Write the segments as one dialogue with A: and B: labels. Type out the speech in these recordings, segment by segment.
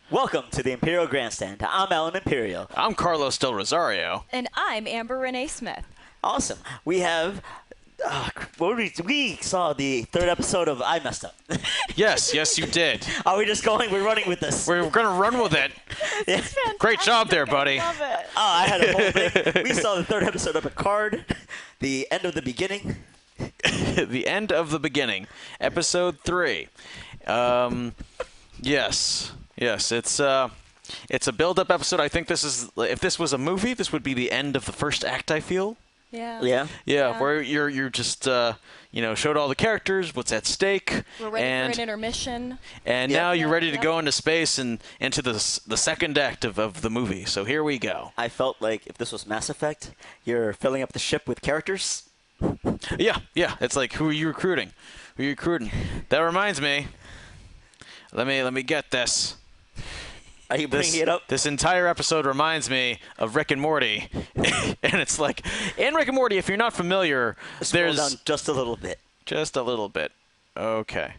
A: Welcome to the Imperial Grandstand. I'm Alan Imperial.
B: I'm Carlos Del Rosario.
C: And I'm Amber Renee Smith.
A: Awesome. We have... we saw the third episode of I Messed Up.
B: Yes, you did.
A: Are we just going? We're running with this.
B: We're going to run with it.
A: Yeah.
B: Great job there, buddy.
C: I love it.
A: Oh, I had a whole thing. We saw the third episode of Picard, the end of the beginning.
B: The end of the beginning. Episode 3. Yes, it's a build-up episode. I think this is, if this was a movie, this would be the end of the first act, I feel.
A: Yeah.
B: Yeah, where you're just showed all the characters, what's at stake.
C: We're ready for an intermission.
B: And now you're ready to go into space and into the second act of the movie. So here we go.
A: I felt like if this was Mass Effect, you're filling up the ship with characters.
B: Yeah. It's like, who are you recruiting? That reminds me. Let me get this.
A: Are you bringing it up?
B: This entire episode reminds me of Rick and Morty. And it's like, in Rick and Morty, if you're not familiar,
A: Scroll down just a little bit.
B: Just a little bit. Okay.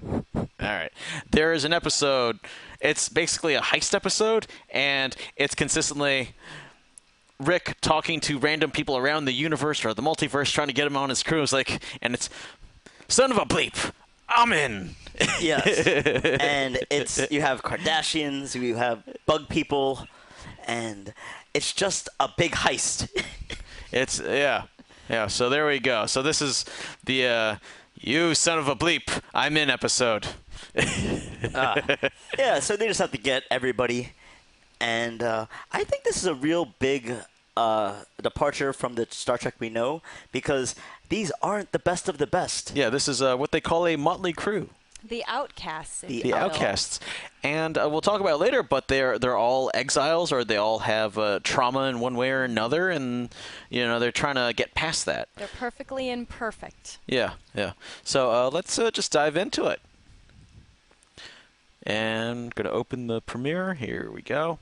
B: All right. There is an episode. It's basically a heist episode, and it's consistently Rick talking to random people around the universe or the multiverse, trying to get him on his crew. It's like, and it's, son of a bleep, I'm in.
A: Yes. And you have Kardashians, you have bug people, and it's just a big heist.
B: Yeah, so there we go. So this is the you son of a bleep, I'm in episode.
A: Yeah, so they just have to get everybody. And I think this is a real big departure from the Star Trek we know, because these aren't the best of the best.
B: Yeah, this is what they call a motley crew.
C: The outcasts.
B: The outcasts. And we'll talk about it later, but they're all exiles, or they all have trauma in one way or another, and they're trying to get past that.
C: They're perfectly imperfect.
B: Yeah. So let's just dive into it. And going to open the premiere. Here we go.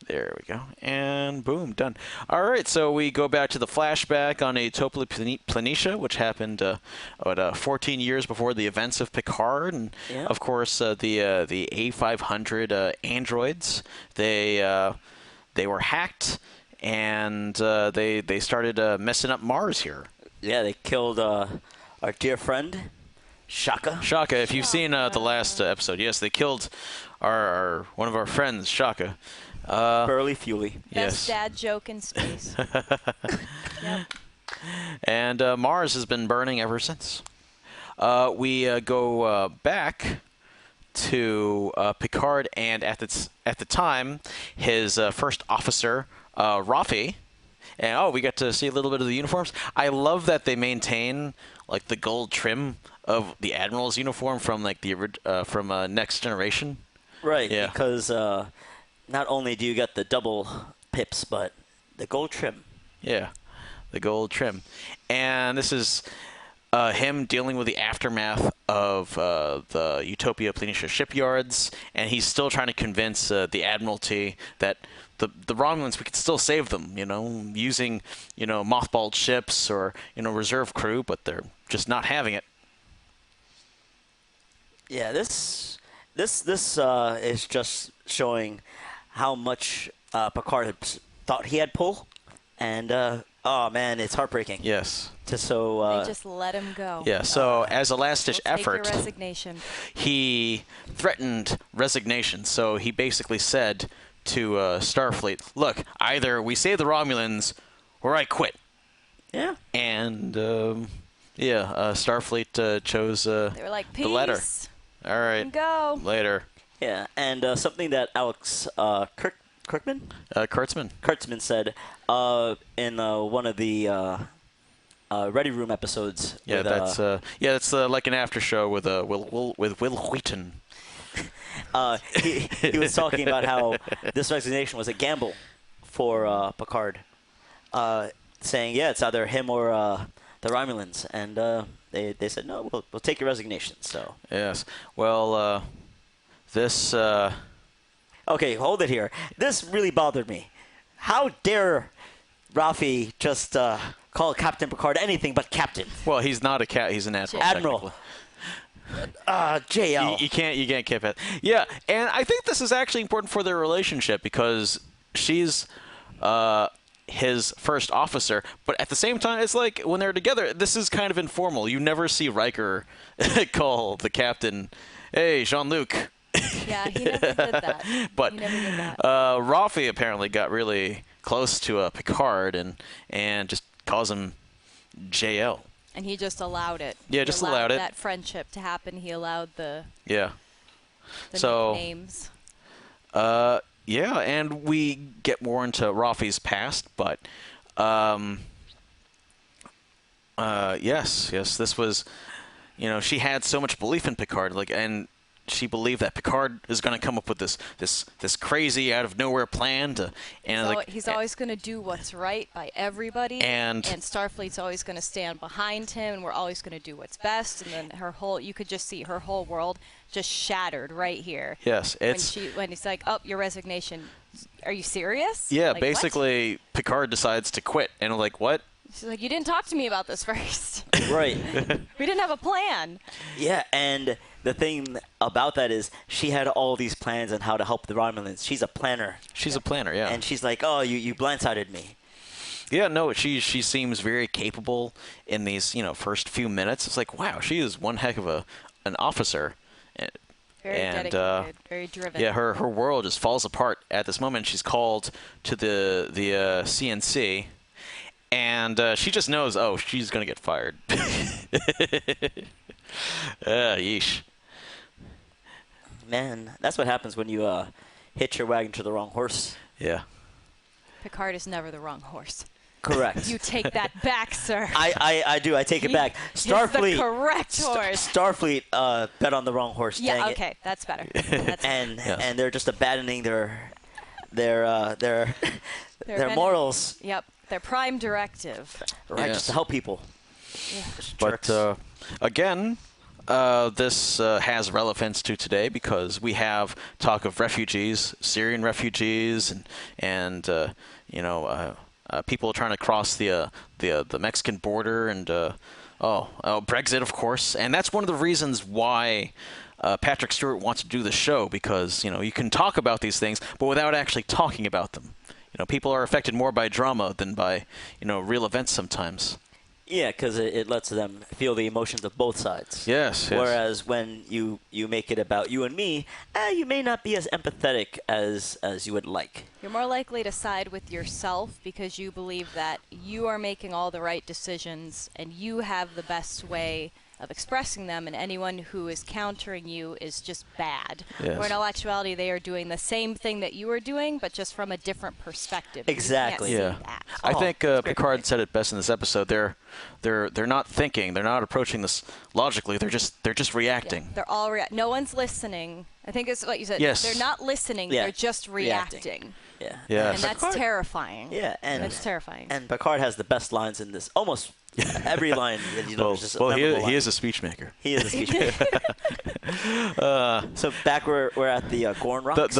B: There we go. And boom, done. All right, so we go back to the flashback on Utopia Planitia, which happened 14 years before the events of Picard. And, of course, the A500 androids, they were hacked, and they started messing up Mars here.
A: Yeah, they killed our dear friend, Shaka.
B: Shaka, if you've seen the last episode, yes, they killed one of our friends, Shaka.
A: Burly Fuely.
C: Best dad joke in space. Yep.
B: And Mars has been burning ever since. We go back to Picard, and at the time, his first officer, Rafi. And we get to see a little bit of the uniforms. I love that they maintain like the gold trim of the Admiral's uniform from like from Next Generation.
A: Right.
B: Yeah.
A: Because not only do you get the double pips, but the gold trim.
B: Yeah, the gold trim. And this is him dealing with the aftermath of the Utopia Planitia shipyards, and he's still trying to convince the Admiralty that the Romulans, we could still save them, using, mothballed ships or, reserve crew, but they're just not having it. Yeah,
A: this is just showing how much Picard had thought he had pull, and oh man, it's heartbreaking.
B: Yes.
C: They just let him go.
B: Yeah. So as a last-ditch effort,
C: take your resignation.
B: He threatened resignation. So he basically said to Starfleet, "Look, either we save the Romulans, or I quit."
A: Yeah.
B: And Starfleet chose
C: they were like,
B: the letter. All right.
C: Go.
B: Later.
A: Yeah, and something that Alex Kurtzman said in one of the Ready Room episodes.
B: Yeah, that's like an after show with Will Wheaton.
A: He was talking about how this resignation was a gamble for Picard, saying it's either him or the Romulans, and they said no, we'll take your resignation. So
B: yes, well. This,
A: Okay, hold it here. This really bothered me. How dare Rafi just call Captain Picard anything but Captain?
B: Well, he's not a cat. He's an admiral.
A: Admiral. JL.
B: You can't keep it. Yeah, and I think this is actually important for their relationship because she's his first officer, but at the same time, it's like when they're together, this is kind of informal. You never see Riker call the captain, "Hey, Jean-Luc."
C: Yeah, he never did that.
B: But
C: he never did that.
B: Rafi apparently got really close to Picard and just calls him JL.
C: And he just allowed it.
B: Yeah,
C: He
B: just allowed it.
C: that friendship to happen. He allowed the
B: So
C: nicknames.
B: yeah, and we get more into Rafi's past, but yes, this was, she had so much belief in Picard, and she believed that Picard is going to come up with this crazy out of nowhere plan
C: He's always going to do what's right by everybody,
B: and
C: Starfleet's always going to stand behind him, and we're always going to do what's best. And then you could just see her whole world just shattered right here.
B: Yes,
C: when he's like, "Oh, your resignation. Are you serious?"
B: Yeah,
C: like,
B: basically,
C: what?
B: Picard decides to quit, and I'm like, what?
C: She's like, "You didn't talk to me about this first.
A: Right.
C: We didn't have a plan."
A: Yeah, and the thing about that is she had all these plans on how to help the Romulans. She's a planner.
B: She's a planner, yeah.
A: And she's like, "Oh, you blindsided me."
B: Yeah, no, she seems very capable in these, first few minutes. It's like, wow, she is one heck of an officer.
C: Very dedicated, very driven.
B: Yeah, her world just falls apart at this moment. She's called to the CNC, and she just knows, oh, she's gonna get fired. Yeesh.
A: Man, that's what happens when you hitch your wagon to the wrong horse.
B: Yeah.
C: Picard is never the wrong horse.
A: Correct.
C: You take that back, sir.
A: I do. I take it back.
C: Starfleet. The correct horse.
A: Starfleet bet on the wrong horse.
C: Yeah.
A: Dang
C: Okay, that's better.
A: And they're just abandoning their morals.
C: Yep. Their prime directive.
A: Right.
B: Yes.
A: Just to help people.
C: Yeah.
B: But again, this has relevance to today because we have talk of refugees, Syrian refugees, and people trying to cross the Mexican border, and Brexit, of course, and that's one of the reasons why Patrick Stewart wants to do the show, because you can talk about these things, but without actually talking about them. People are affected more by drama than by real events sometimes.
A: Yeah, because it lets them feel the emotions of both sides.
B: Yes.
A: Whereas when you make it about you and me, you may not be as empathetic as you would like.
C: You're more likely to side with yourself because you believe that you are making all the right decisions and you have the best way of expressing them, and anyone who is countering you is just bad.
B: Yes.
C: Or in all actuality, they are doing the same thing that you are doing, but just from a different perspective.
A: Exactly.
C: You
B: Yeah.
C: can't see that.
B: I think
A: great
B: Picard
A: point.
B: said it best in this episode. They're not thinking. They're not approaching this logically. They're just reacting.
C: Yeah, they're all no one's listening. I think it's what you said.
B: Yes.
C: They're not listening.
A: Yeah.
C: They're just reacting.
A: Yeah.
B: Yes.
C: And that's
A: Picard-
C: terrifying.
A: Yeah, and
C: That's terrifying.
A: And Picard has the best lines in this. Almost every line. Is just a memorable line.
B: He is a speech maker.
A: He is a speech maker. So back we're at the Gorn Rocks.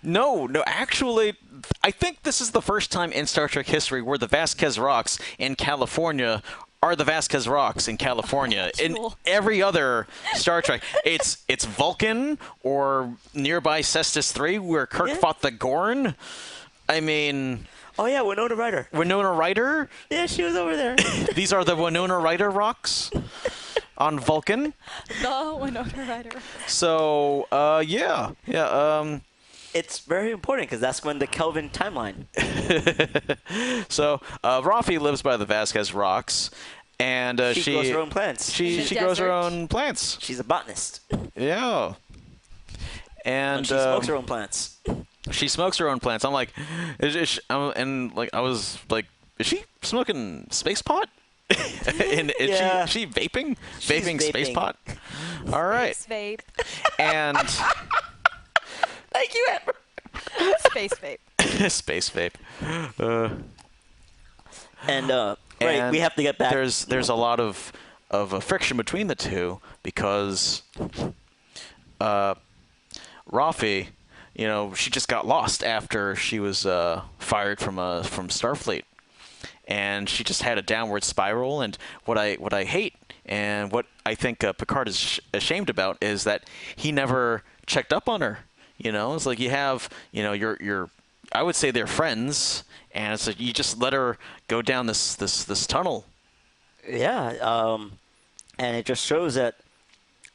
B: No, actually, I think this is the first time in Star Trek history where the Vasquez Rocks in California are the Vasquez Rocks in California. In
C: Cool.
B: every other Star Trek, it's Vulcan or nearby Cestus 3 where Kirk fought the Gorn. I mean,
A: Oh yeah, Winona Ryder.
B: Winona Ryder.
A: Yeah, she was over there.
B: These are the Winona Ryder Rocks on Vulcan.
C: The Winona Ryder.
B: So yeah.
A: It's very important because that's when the Kelvin timeline.
B: So Rafi lives by the Vasquez Rocks, and
A: She grows her own plants.
B: She
C: The
B: grows her
C: desert.
B: own plants.
A: She's a botanist.
B: Yeah. And
A: She smokes her own plants.
B: she smokes her own plants. I'm like, I was like, is she smoking space pot? And is
A: Yeah.
B: she vaping?
A: She's
B: Vaping space
A: vaping.
B: pot? All right.
C: Space
B: And
A: Thank you, Amber.
C: vape. Space vape.
B: space vape.
A: And right,
B: And
A: we have to get back.
B: There's a lot of friction between the two because Rafi, she just got lost after she was fired from Starfleet, and she just had a downward spiral. And what I hate and what I think Picard is ashamed about is that he never checked up on her. You know, it's like you have, you know, your I would say they're friends, and it's like you just let her go down this tunnel.
A: Yeah, and it just shows that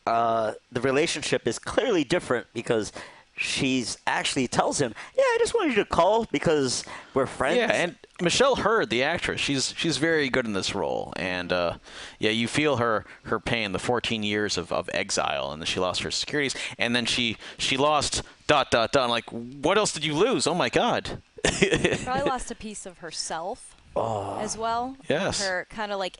A: the relationship is clearly different because she's actually tells him, "Yeah, I just wanted you to call because we're friends."
B: Yeah, and Michelle Hurd, the actress, she's very good in this role, and yeah, you feel her pain, the 14 years of exile, and then she lost her securities, and then she lost ... I'm like, what else did you lose? Oh my God.
C: Probably lost a piece of herself as well.
B: Yes.
C: Her kind of like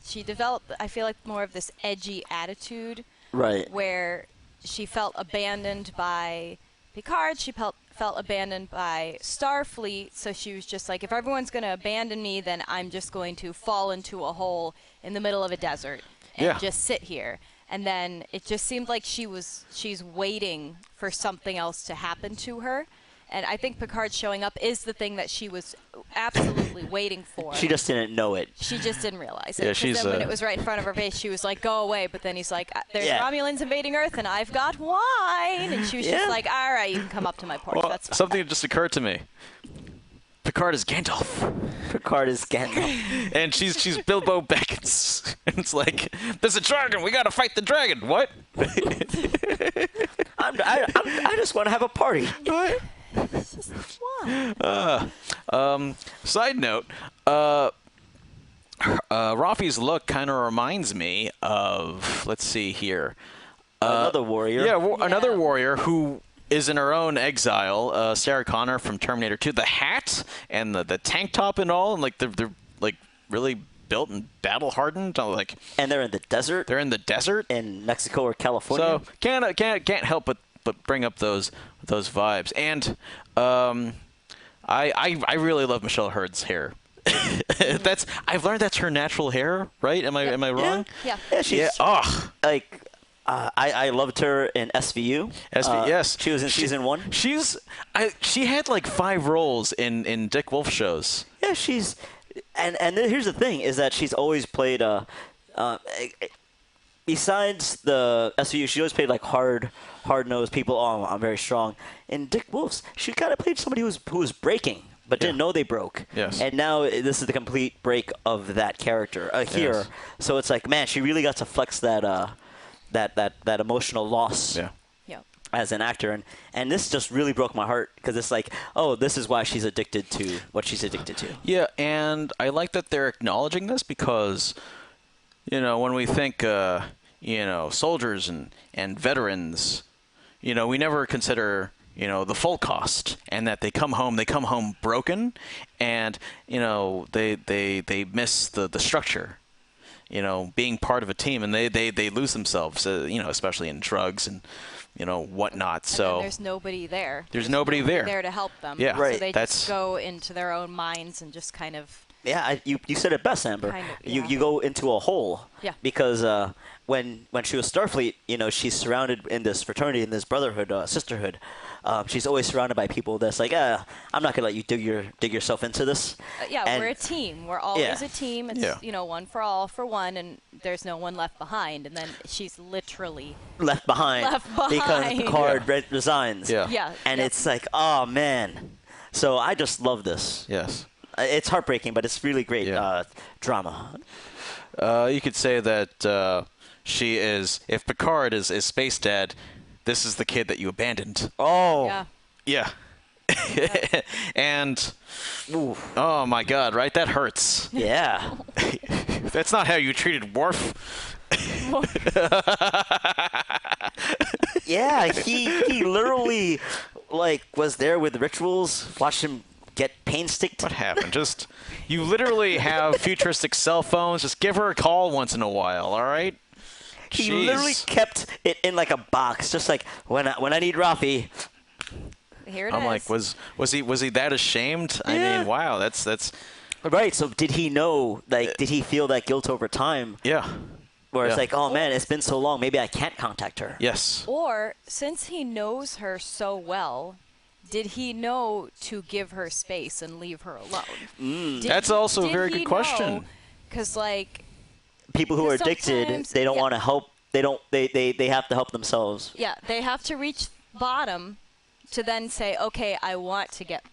C: she developed, I feel like, more of this edgy attitude.
A: Right.
C: Where she felt abandoned by Picard. She felt abandoned by Starfleet. So she was just like, if everyone's going to abandon me, then I'm just going to fall into a hole in the middle of a desert and just sit here. And then it just seemed like she's waiting for something else to happen to her. And I think Picard showing up is the thing that she was absolutely waiting for.
A: She just didn't know it.
C: She just didn't realize it.
B: Yeah, she's.
C: Then when it was right in front of her face, she was like, "Go away!" But then he's like, "There's
A: Yeah.
C: Romulans invading Earth, and I've got wine." And she was just like, "All right, you can come up to my porch.
B: Well,
C: That's fine."
B: something just occurred to me. Picard is Gandalf.
A: Picard is Gandalf.
B: And she's Bilbo Baggins. And it's like, there's a dragon. We gotta fight the dragon. What?
A: I just want to have a party.
B: What?
C: It's just why?
B: Side note, Rafi's look kind of reminds me of, let's see here.
A: Another warrior.
B: Yeah, another warrior who is in her own exile, Sarah Connor from Terminator 2. The hat and the tank top and all, and like they're like really built and battle hardened. Like,
A: and they're in the desert.
B: They're in the desert
A: in Mexico or California.
B: So can't help but bring up those vibes. And I really love Michelle Hurd's hair. I've learned that's her natural hair, right? Am I wrong?
C: Yeah.
A: She's like. I loved her in SVU.
B: Yes.
A: She was in season 1.
B: She had like 5 roles in Dick Wolf shows.
A: Yeah, she's and here's the thing is that she's always played besides the SVU, she always played like hard-nosed people. Oh, I'm very strong. In Dick Wolf's, she kind of played somebody who was breaking but didn't know they broke.
B: Yes.
A: And now this is the complete break of that character here.
B: Yes.
A: So it's like, man, she really got to flex that emotional loss as an actor, and this just really broke my heart because it's like, oh, this is why she's addicted to what she's addicted to.
B: Yeah, and I like that they're acknowledging this because, when we think, soldiers and veterans, we never consider, the full cost, and that they come home broken, and they miss the structure. Being part of a team, and they lose themselves, especially in drugs and, whatnot. So
C: there's nobody there.
B: There's nobody there
C: to help them.
B: Yeah,
A: right.
C: So they just go into their own minds and just kind of.
A: Yeah, you said it best, Amber. You go into a hole.
C: Yeah.
A: Because when she was Starfleet, she's surrounded in this fraternity, in this brotherhood, sisterhood. She's always surrounded by people that's like, I'm not gonna let you dig yourself into this.
C: We're a team. We're always a team. It's one for all for one, and there's no one left behind. And then she's literally
A: left behind because Picard resigns.
C: Yeah.
A: And it's like, oh man. So I just love this.
B: Yes.
A: It's heartbreaking, but it's really great drama.
B: You could say that she is, if Picard is Space Dad, this is the kid that you abandoned.
A: Oh.
B: Yeah. And, oh my God, right? That hurts.
A: Yeah.
B: That's not how you treated Worf.
A: Yeah, he literally was there with rituals, watched him get painsticked.
B: What happened? You literally have futuristic cell phones. Just give her a call once in a while, all right?
A: He literally kept it in like a box, just like when I need Rafi.
C: Here it
B: I'm
C: is.
B: like, was he that ashamed?
A: Yeah.
B: I mean, wow, that's
A: right. So did he know? Did he feel that guilt over time?
B: Yeah.
A: Where it's like, oh man, it's been so long. Maybe I can't contact her.
B: Yes.
C: Or since he knows her so well, did he know to give her space and leave her alone?
B: That's also a very good question.
C: Because
A: people who are
C: Because
A: addicted,
C: sometimes-
A: they don't
C: yeah.
A: want to help. They have to help themselves.
C: Yeah, they have to reach bottom to then say, okay, I want to get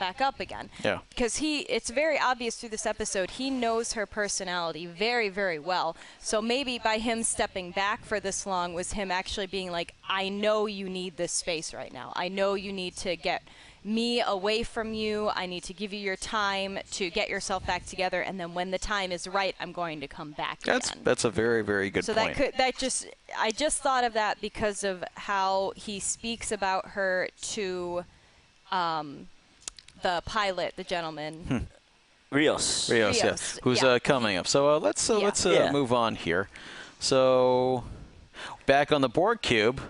C: back up again.
B: Yeah.
C: Because it's very obvious through this episode, he knows her personality very, very well. So maybe by him stepping back for this long was him actually being like, I know you need this space right now. I know you need to get me away from you. I need to give you your time to get yourself back together, and then when the time is right, I'm going to come back again.
B: That's a very, very good
C: So
B: point.
C: I just thought of that because of how he speaks about her to the pilot, the gentleman.
A: Rios.
B: Rios, who's
C: yeah.
B: coming up. So let's
A: Yeah.
B: move on here. So back on the Borg cube.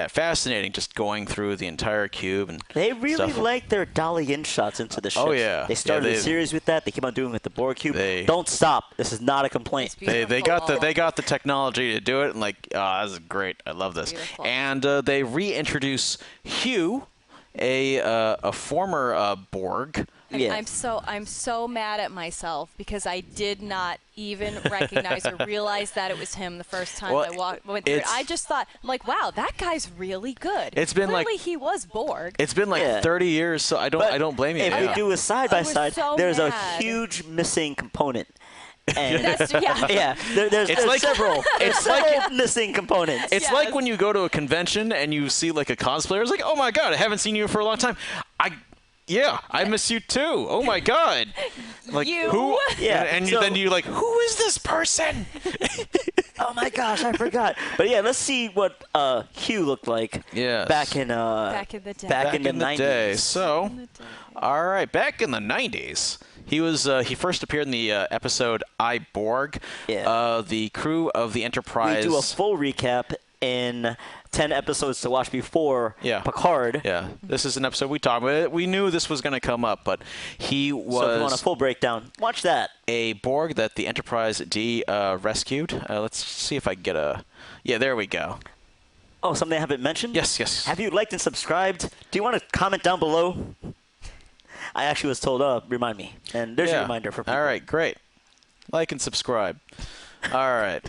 B: Fascinating, just going through the entire cube and
A: They really
B: stuff.
A: like their dolly in shots into the ship.
B: Oh, yeah.
A: They started
B: Yeah,
A: the series with that. They keep on doing it with the Borg cube. Don't stop. This is not a complaint.
C: It's
B: They got
C: beautiful.
B: the technology to do it, and like, oh, this is great. I love this.
C: Beautiful.
B: And they reintroduce Hugh, a former Borg.
A: Yeah.
C: I'm so mad at myself because I did not even recognize or realize that it was him the first time
B: Well,
C: I went through it.
B: it's-
C: I just thought, like, wow, that guy's really good.
B: It's been
C: Clearly
B: like-
C: he was Borg.
B: It's been like
A: Yeah.
B: 30 years, so I don't blame you.
A: If
B: Yeah.
A: we do a side by
C: I was
A: side,
C: so
A: there's
C: mad.
A: a huge missing component. And
C: yeah.
A: yeah, there's
B: like-
A: several.
B: it's
A: several missing components.
B: It's
C: Yes.
B: like when you go to a convention and you see like a cosplayer. It's like, oh my god, I haven't seen you for a long time. I miss you too. Oh my god. Like
C: You.
B: who?
A: Yeah,
B: And
A: so-
B: then you like, who is this person?
A: Oh my gosh, I forgot. But yeah, let's see what Hugh looked like.
B: Yes.
A: Back in
C: Back in the day.
A: back in the
B: day.
A: 90s.
B: So, all right, back in the 90s. He was he first appeared in the episode I, Borg.
A: Yeah.
B: The crew of the Enterprise.
A: We do a full recap in 10 episodes to watch before
B: Yeah.
A: Picard.
B: Yeah, this is an episode we talked about. It. We knew this was going to come up, but he
A: So if you want a
B: was
A: full breakdown, watch that.
B: a Borg that the Enterprise D rescued. Let's see if I can get a. Yeah, there we go.
A: Oh, something I haven't mentioned?
B: Yes.
A: Have you liked and subscribed? Do you want to comment down below? I actually was told, remind me. And there's a reminder for people.
B: All right, great. Like and subscribe. All right.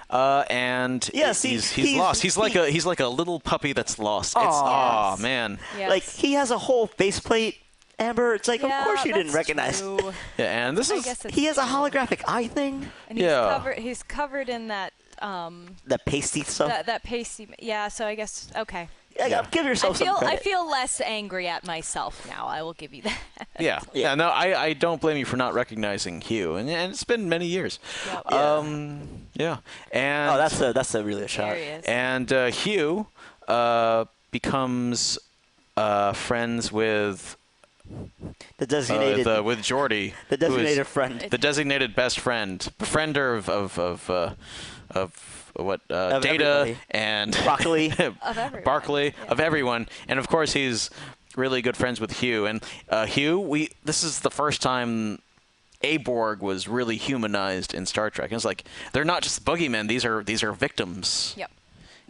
B: And
A: Yeah, see,
B: he's lost. He's like a little puppy that's lost. It's
A: Aw.
B: oh man.
C: Yes.
A: Like, he has a whole faceplate, Amber. It's like,
C: Yeah,
A: of course you didn't
C: that's
A: recognize.
C: true.
B: Yeah, and this
C: I
B: is
C: guess it's
A: He has a
C: true.
A: holographic eye thing.
C: And
B: Yeah.
C: he's covered in that
A: That pasty stuff.
C: that pasty. Yeah, so I guess okay.
A: Yeah, give yourself some
C: I
A: credit.
C: feel less angry at myself now. I will give you that.
B: yeah. No, I don't blame you for not recognizing Hugh, and it's been many years.
C: Yep.
B: Yeah. And
A: Oh, that's a really a shot.
C: There he is.
B: And Hugh becomes friends with
A: The designated,
B: with Geordi,
A: the
B: who is
A: designated friend.
B: the designated best friend, befriender of what
A: Of
B: Data
A: everybody.
B: and
A: Broccoli.
C: Of everyone.
B: Barclay,
C: Yeah.
B: of everyone, and of course he's really good friends with Hugh. And Hugh, this is the first time a Borg was really humanized in Star Trek. And it's like they're not just boogeymen; these are victims.
C: Yep.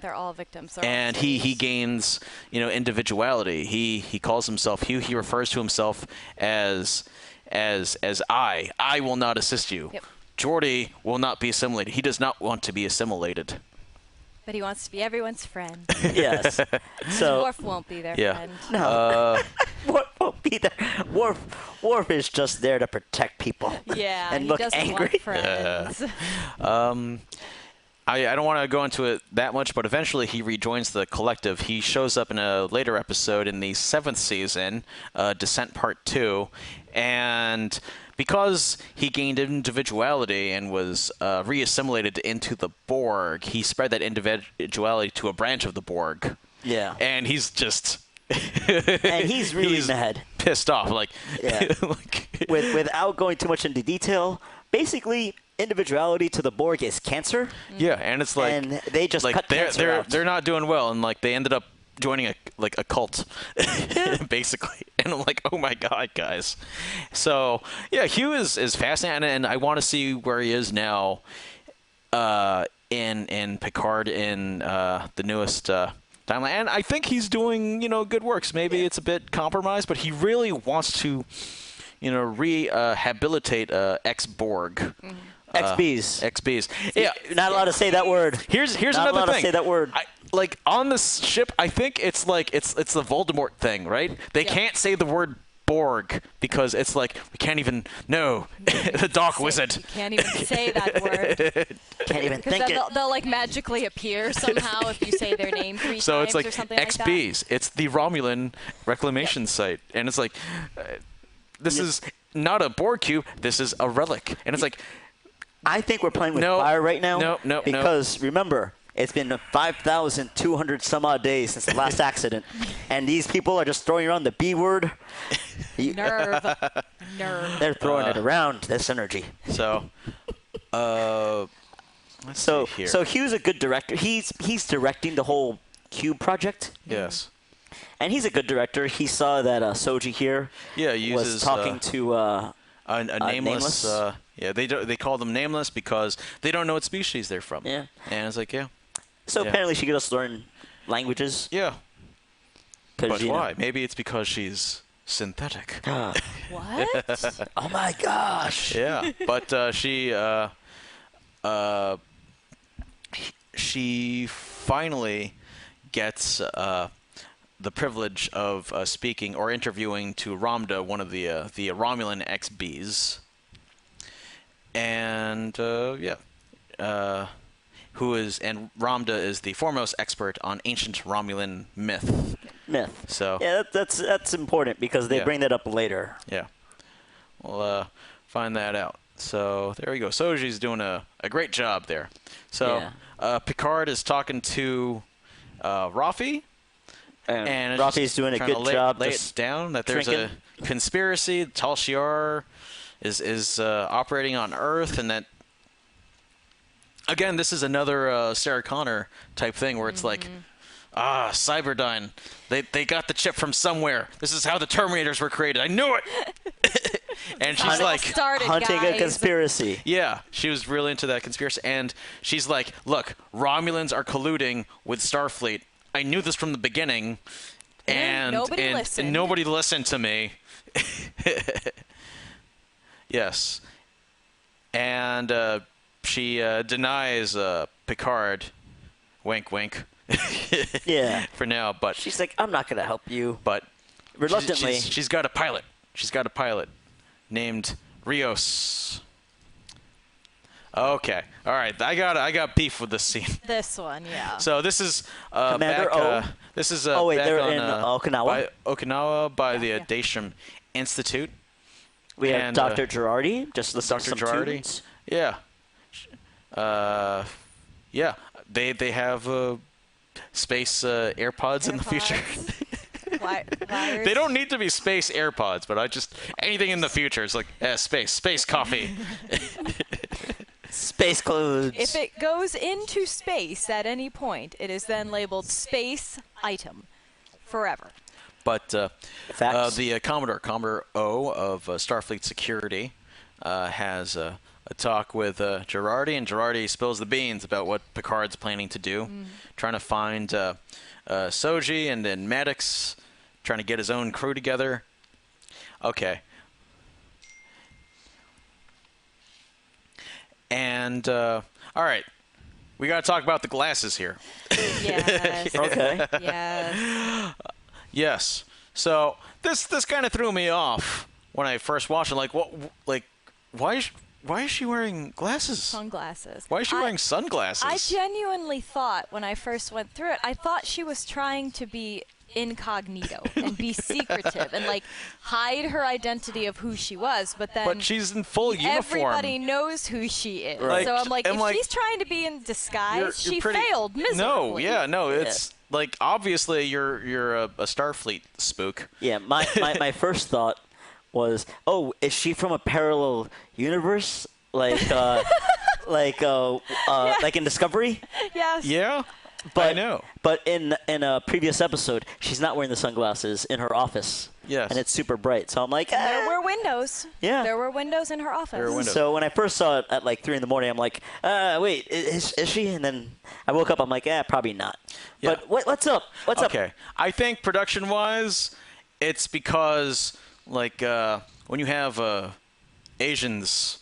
C: They're all victims. They're all
B: And he
C: slaves.
B: gains individuality. He calls himself Hugh. He refers to himself as I. I will not assist you.
C: Yep.
B: Geordi will not be assimilated. He does not want to be assimilated.
C: But he wants to be everyone's friend.
A: Yes. So
C: Worf won't be their
B: Yeah.
C: friend.
A: no, Worf won't be there. Worf is just there to protect people.
C: Yeah,
A: and
C: he
A: look
C: doesn't
A: angry.
C: want friends.
B: I don't want to go into it that much, but eventually he rejoins the collective. He shows up in a later episode in the 7th season, Descent Part 2, and because he gained individuality and was reassimilated into the Borg, he spread that individuality to a branch of the Borg.
A: Yeah.
B: And he's just...
A: And he's really mad.
B: Pissed off. Like,
A: Yeah. Without going too much into detail, basically, individuality to the Borg is cancer.
B: yeah, and it's like...
A: And they just cut cancer out.
B: they're not doing well, and like they ended up joining a cult, basically. And I'm like, oh my god, guys. So yeah, Hugh is fascinating, and I want to see where he is now in Picard in the newest timeline. And I think he's doing good works. Maybe it's a bit compromised, but he really wants to rehabilitate ex-Borg.
A: XBs.
B: XBs. Yeah.
A: You're not allowed to say that word.
B: Here's
A: Not
B: another
A: allowed
B: thing.
A: to say that word.
B: Like on this ship, I think it's the Voldemort thing, right? They can't say the word Borg because it's like we can't even the Dark Wizard.
C: You can't even say that word.
A: Can't even
C: Because
A: think
C: then
A: it.
C: they'll like magically appear somehow if you say their name 3
B: So
C: times
B: it's like
C: or something like that.
B: XBs. It's the Romulan reclamation site, and it's like this is not a Borg cube. This is a relic, and it's like
A: I think we're playing with
B: No.
A: fire right now.
B: No.
A: Because remember, it's been 5,200 some odd days since the last accident, and these people are just throwing around the B word.
C: Nerve.
A: They're throwing it around. This energy.
B: so. Let's
A: So
B: see here.
A: so Hugh's a good director. He's directing the whole Cube project,
B: Yes.
A: and he's a good director. He saw that Soji here
B: Yeah, he uses
A: was talking to
B: a nameless.
A: nameless.
B: They call them nameless because they don't know what species they're from.
A: Yeah.
B: And it's like, yeah.
A: So
B: Yeah.
A: apparently she could just learn languages.
B: Yeah. But
A: 'Cause, you
B: why? Maybe it's because she's synthetic.
A: know-
C: What?
A: oh my gosh.
B: Yeah. But she finally gets the privilege of speaking or interviewing to Ramda, one of the Romulan XBs, and Ramda is the foremost expert on ancient Romulan myth.
A: Myth.
B: So
A: Yeah, that's important because they
B: Yeah.
A: bring that up later.
B: yeah, we'll find that out. So there we go. Soji's doing a great job there. So Picard is talking to Rafi. And it's
A: Rafi's
B: just
A: doing a
B: trying to
A: good job.
B: lay
A: just
B: it down that there's
A: drinking.
B: a conspiracy. Tal Shiar is operating on Earth, and that again, this is another Sarah Connor type thing where it's like, Cyberdyne, they got the chip from somewhere. This is how the Terminators were created. I knew it. And she's
C: How it all
B: like,
C: started,
A: hunting a
C: guys.
A: conspiracy.
B: yeah, she was really into that conspiracy, and she's like, look, Romulans are colluding with Starfleet. I knew this from the beginning, and
C: nobody listened.
B: nobody listened to me. Yes, and she denies Picard. Wink, wink.
A: Yeah.
B: For now, but
A: She's like, I'm not gonna help you.
B: but
A: Reluctantly.
B: she's got a pilot. She's got a pilot named Rios. Okay, all right. I got beef with this scene.
C: This one, yeah.
B: So this is
A: Commander
B: back.
A: O?
B: This is
A: Oh, wait,
B: back
A: they're
B: on,
A: in Okinawa?
B: Okinawa by the
C: yeah.
B: Daisham Institute.
A: We have
B: And,
A: Dr. Girardi. Just listen to
B: Dr.
A: some
B: Girardi.
A: tunes.
B: Yeah. Yeah. They have space AirPods in the future.
C: Wires.
B: They don't need to be space AirPods, but anything in the future is like space coffee.
A: Space clothes.
C: If it goes into space at any point, it is then labeled space item forever.
B: But
A: Facts.
B: the Commodore O of Starfleet Security has a talk with Girardi, and Girardi spills the beans about what Picard's planning to do, trying to find Soji and then Maddox, trying to get his own crew together. Okay. And all right, we got to talk about the glasses here.
C: Yes.
A: Okay.
C: Yes.
B: Yes. So this kind of threw me off when I first watched it. Like, what? Like, why is she wearing glasses?
C: Sunglasses.
B: Why is she wearing sunglasses?
C: I genuinely thought when I first went through it, I thought she was trying to be incognito and be secretive and like hide her identity of who she was, but then
B: But she's in full uniform.
C: everybody knows who she is.
A: Right.
C: So I'm like,
B: And,
C: if
B: like,
C: she's trying to be in disguise,
B: You're
C: she
B: pretty-
C: failed miserably.
B: No, it's like obviously you're a Starfleet spook.
A: Yeah, my first thought was, oh, is she from a parallel universe? Like like in Discovery?
C: Yes.
B: Yeah,
A: But
B: I know.
A: But in a previous episode, she's not wearing the sunglasses in her office.
B: Yes.
A: And it's super bright. So I'm like,
C: There were windows.
A: Yeah.
C: There were windows in her office.
B: There were windows.
A: So when I first saw it at like 3 in the morning, I'm like, wait, is she? And then I woke up, I'm like, probably not.
B: Yeah.
A: But what's up? What's up?
B: Okay, I think production-wise, it's because like when you have Asians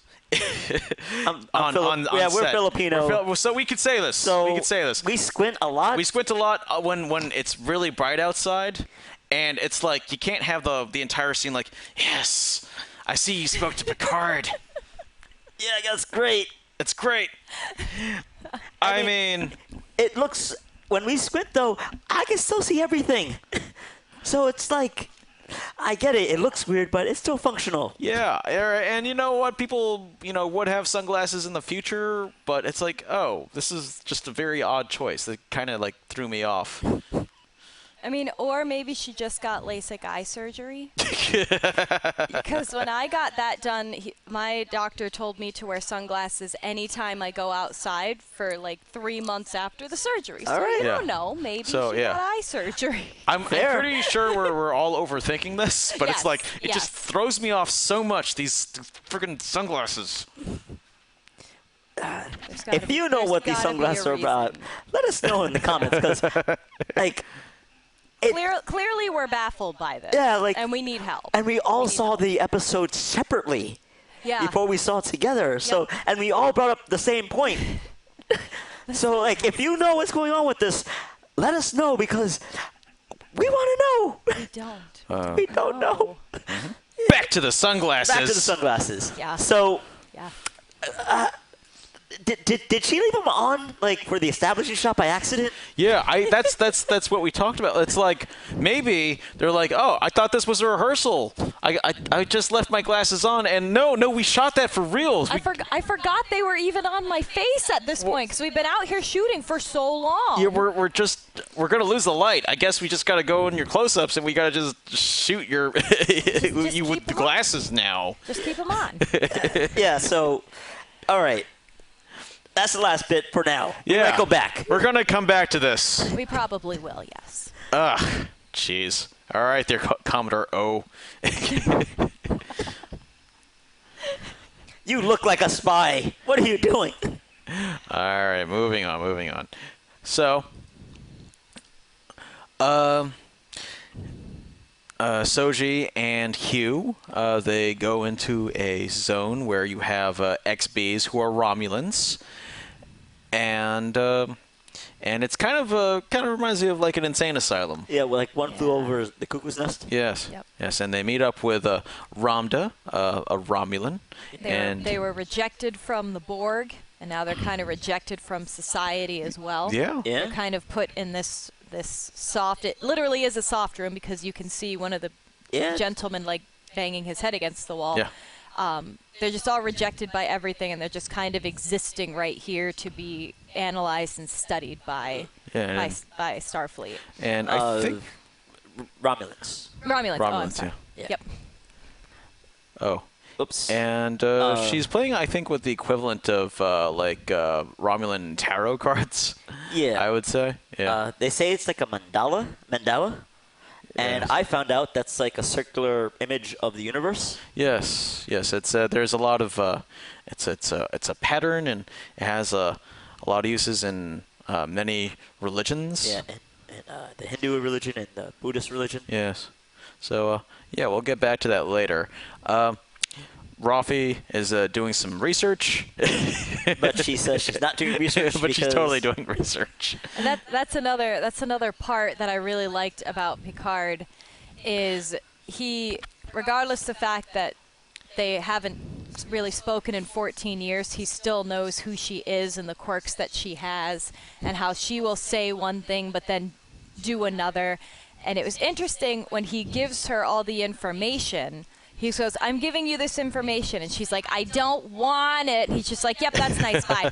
A: I'm we're
B: set.
A: Filipino.
B: So we could say this.
A: So
B: we could say this.
A: We squint a lot.
B: We squint a lot when it's really bright outside, and it's like you can't have the entire scene like, yes, I see you spoke to Picard.
A: Yeah, that's great.
B: It's great. I mean,
A: it looks, when we squint though, I can still see everything. So it's like, I get it. It looks weird, but it's still functional.
B: yeah, and you know what? People, would have sunglasses in the future, but it's like, oh, this is just a very odd choice. That kind of like threw me off.
C: I mean, or maybe she just got LASIK eye surgery. Because when I got that done, my doctor told me to wear sunglasses anytime I go outside for like 3 months after the surgery. So
A: All right.
C: you
B: Yeah.
C: don't know. Maybe
B: So,
C: she
B: yeah.
C: got eye surgery.
B: I'm
A: Fair.
B: pretty sure we're all overthinking this, but it's
C: Yes,
B: like it
C: yes.
B: just throws me off so much. These freaking sunglasses.
C: There's gotta
A: If
C: be-
A: you know
C: there's
A: what these
C: gotta be a
A: sunglasses are about,
C: reason.
A: let us know in the comments. Because, like,
C: Clearly, we're baffled by this.
A: Yeah, like-
C: and we need help.
A: and we all
C: need
A: saw
C: help.
A: the episode separately
C: Yeah.
A: before we saw it together. So, and we all brought up the same point. So, like, if you know what's going on with this, let us know because we want to know.
C: We don't.
A: We don't know.
B: Back to the sunglasses.
A: Back to the sunglasses.
C: Yeah.
A: So,
C: Yeah.
A: did she leave them on, like, for the establishing shot by accident?
B: Yeah, that's what we talked about. It's like maybe they're like, oh, I thought this was a rehearsal. I just left my glasses on, and no, we shot that for reals.
C: I forgot they were even on my face at this point because we've been out here shooting for so long.
B: Yeah, we're gonna lose the light. I guess we just gotta go in your close-ups, and we gotta just shoot your you with
C: keep
B: the
C: 'em on.
B: glasses now.
C: Just keep them on.
A: Yeah, so, all right. That's the last bit for now. We
B: Yeah,
A: might go back.
B: We're gonna come back to this.
C: We probably will, yes.
B: Ugh, jeez. All right, there, Commodore O.
A: You look like a spy. What are you doing?
B: All right, moving on. So, Soji and Hugh, they go into a zone where you have XBs who are Romulans, and it's kind of reminds me of like an insane asylum.
A: Yeah, well, like one flew over the cuckoo's nest.
B: Yes.
C: Yep.
B: Yes, and they meet up with Ramda, a Romulan,
C: They were rejected from the Borg, and now they're kind of rejected from society as well.
B: yeah.
A: Yeah.
C: They're kind of put in this soft. It literally is a soft room because you can see one of the
A: Yeah.
C: gentlemen like banging his head against the wall.
B: Yeah.
C: They're just all rejected by everything, and they're just kind of existing right here to be analyzed and studied by
B: Yeah,
C: by Starfleet.
B: and I think
A: Romulans.
C: Romulans. Oh, I'm
B: Romulans,
C: sorry.
A: yeah.
C: Yep.
B: oh.
A: Oops.
B: And she's playing, I think, with the equivalent of Romulan tarot cards.
A: Yeah.
B: I would say. Yeah.
A: They say it's like a mandala. And
B: Yes.
A: I found out that's like a circular image of the universe.
B: Yes. It's there's a lot of it's a pattern, and it has a lot of uses in many religions.
A: Yeah, and the Hindu religion and the Buddhist religion.
B: Yes. So yeah, we'll get back to that later. Rafi is doing some research.
A: But she says she's not doing research.
B: But she's
A: because-
B: totally doing research.
C: And that's another part that I really liked about Picard is he, regardless of the fact that they haven't really spoken in 14 years, he still knows who she is and the quirks that she has and how she will say one thing but then do another. And it was interesting when he gives her all the information. He goes, I'm giving you this information. And she's like, I don't want it. And he's just like, yep, that's nice, bye.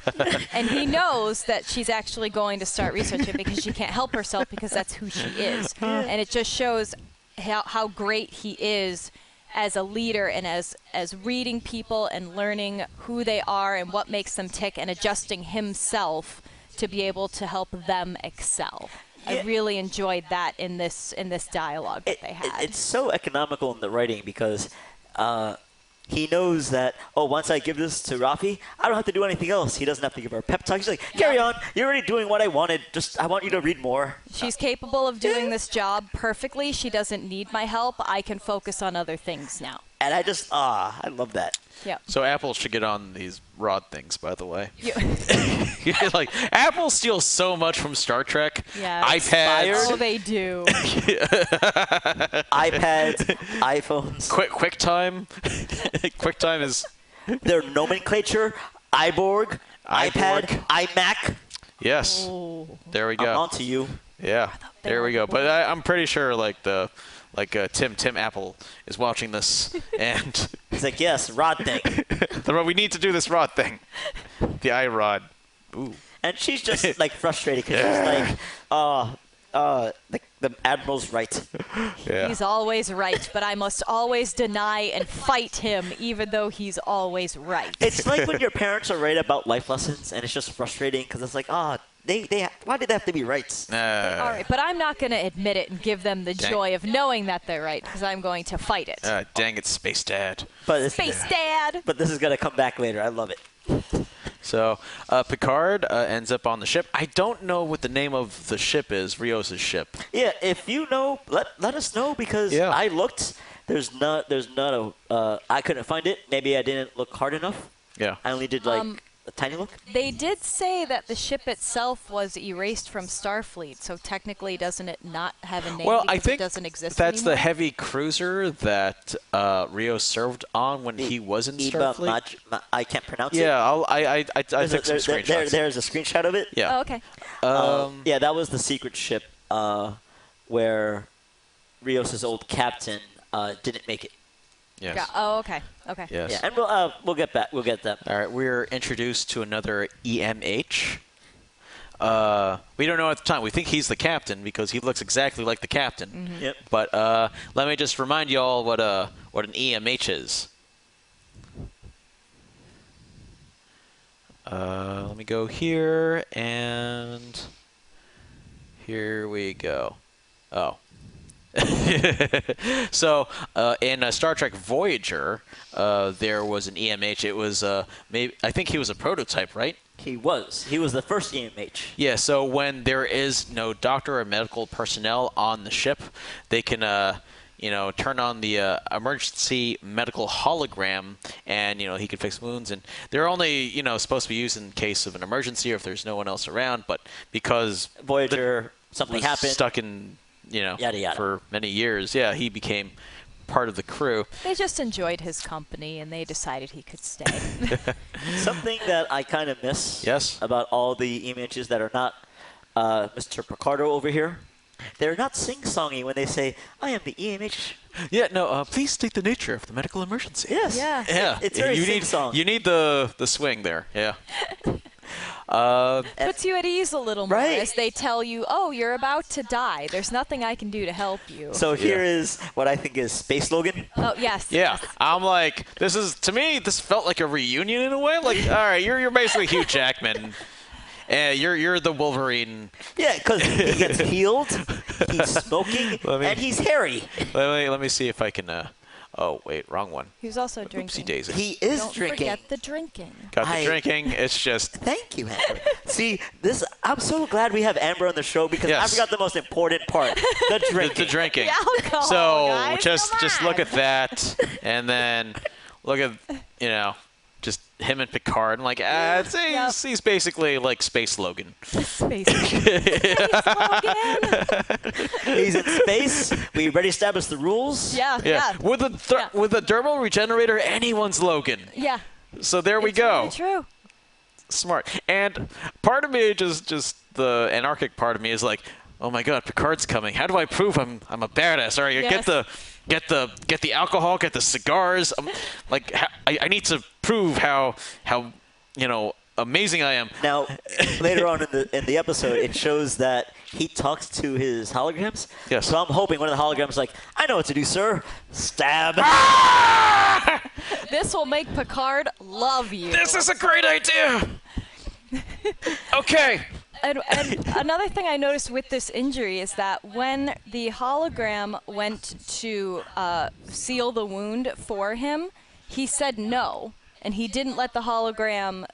C: And he knows that she's actually going to start researching because she can't help herself because that's who she is. And it just shows how great he is as a leader and as reading people and learning who they are and what makes them tick and adjusting himself to be able to help them excel. I
A: Yeah.
C: really enjoyed that in this dialogue that they had.
A: It's so economical in the writing because he knows that, once I give this to Rafi, I don't have to do anything else. He doesn't have to give her a pep talk. He's like, carry on. You're already doing what I wanted. Just, I want you to read more.
C: She's capable of doing this job perfectly. She doesn't need my help. I can focus on other things now.
A: And I love that.
C: Yep.
B: So Apple should get on these rod things, by the way.
C: You-
B: Like Apple steals so much from Star Trek.
C: Yeah.
B: iPads,
C: Oh, they do.
A: iPads, iPhones,
B: QuickTime. QuickTime is
A: their nomenclature, iBorg, iPad, iMac.
B: yes.
C: Oh.
B: There we
A: I'm
B: go.
A: on to you.
B: Yeah,
C: they
B: there
C: were
B: we go.
C: cool.
B: But I'm pretty sure Tim Apple is watching this, and
A: He's like, yes, rod thing.
B: we need to do this rod thing, the iRod. Ooh.
A: And she's just like frustrated because she's like, the admiral's right.
B: Yeah.
C: He's always right, but I must always deny and fight him, even though he's always right.
A: It's like when your parents are right about life lessons, and it's just frustrating because it's like, why did they have to be right?
C: All right, but I'm not going to admit it and give them the
B: Dang.
C: joy of knowing that they're right, because I'm going to fight it.
B: Dang it, Space Dad.
A: But it's,
C: Space Dad!
A: But this is gonna come back later. I love it.
B: So Picard ends up on the ship. I don't know what the name of the ship is, Rios' ship.
A: Yeah, if you know, let us know because
B: Yeah.
A: I looked. There's not a. I couldn't find it. Maybe I didn't look hard enough.
B: Yeah.
A: I only did like a tiny look.
C: They did say that the ship itself was erased from Starfleet, so technically doesn't it not have a name
B: Well,
C: because
B: I think
C: it doesn't exist
B: that's the
C: anymore?
B: heavy cruiser that Rios served on when he was in Starfleet.
A: I can't pronounce
B: Yeah,
A: it.
B: I took some screenshots.
A: There's a screenshot of it.
B: Yeah.
C: Oh, okay.
A: Yeah, that was the secret ship where Rios' old captain didn't make it.
B: Yes.
C: Yeah. Oh, okay. Okay.
B: Yes.
A: Yeah, and we'll get back. We'll get that.
B: All right, we're introduced to another EMH. We don't know at the time. We think he's the captain because he looks exactly like the captain.
C: Mm-hmm.
A: Yep.
B: But let me just remind you all what an EMH is. Let me go here, and here we go. Oh. So in Star Trek Voyager, there was an EMH. It was I think he was a prototype, right?
A: He was. He was the first EMH.
B: Yeah. So when there is no doctor or medical personnel on the ship, they can turn on the emergency medical hologram, and he can fix wounds. And they're only supposed to be used in case of an emergency or if there's no one else around. But because
A: Voyager, something
B: was
A: happened.
B: stuck in
A: Yada, yada.
B: for many years. Yeah, he became part of the crew.
C: They just enjoyed his company, and they decided he could stay.
A: Something that I kind of miss
B: Yes.
A: about all the EMHs that are not Mr. Picardo over here. They're not sing-songy when they say, I am the EMH.
B: Yeah, no. Please state the nature of the medical emergency.
A: Yes.
C: Yeah.
B: Yeah,
A: It's very
B: you
A: sing-song.
B: You need the swing there. Yeah.
C: Puts you at ease a little more
A: Right.
C: as they tell you, oh, you're about to die. There's nothing I can do to help you.
A: So here is what I think is Space Logan.
C: Oh, yes.
B: Yeah, I'm like, to me, this felt like a reunion in a way. Like, all right, you're basically Hugh Jackman. You're the Wolverine.
A: Yeah, because he gets healed, he's smoking, and he's hairy.
B: Let me see if I can. Oh wait, wrong one.
C: He was also drinking.
B: Oopsie daisy.
A: He is
C: Don't
A: drinking.
C: forget the drinking.
B: Got the
A: I-
B: drinking. It's just
A: Thank you, Amber. See, I'm so glad we have Amber on the show because I
B: Yes.
A: forgot the most important part, the drinking.
B: the drinking.
C: The alcohol,
B: So
C: guys,
B: just
C: come
B: look
C: on.
B: at that, and then look at just him and Picard. And like, he's basically like Space Logan.
C: Space. Space Logan.
A: He's in space. We already established the rules.
C: Yeah.
B: Yeah, with a with a dermal regenerator, anyone's Logan.
C: Yeah.
B: So there we
C: It's
B: go.
C: really true.
B: Smart. And part of me, just the anarchic part of me, is like, oh my God, Picard's coming. How do I prove I'm a badass? All right,
C: Yes.
B: get the alcohol, get the cigars. I need to prove how amazing I am.
A: Now, later on in the episode, it shows that he talks to his holograms.
B: Yes.
A: So I'm hoping one of the holograms is like, I know what to do, sir. Stab.
C: This will make Picard love you.
B: This is a great idea. Okay.
C: And another thing I noticed with this injury is that when the hologram went to seal the wound for him, he said no, and he didn't let the hologram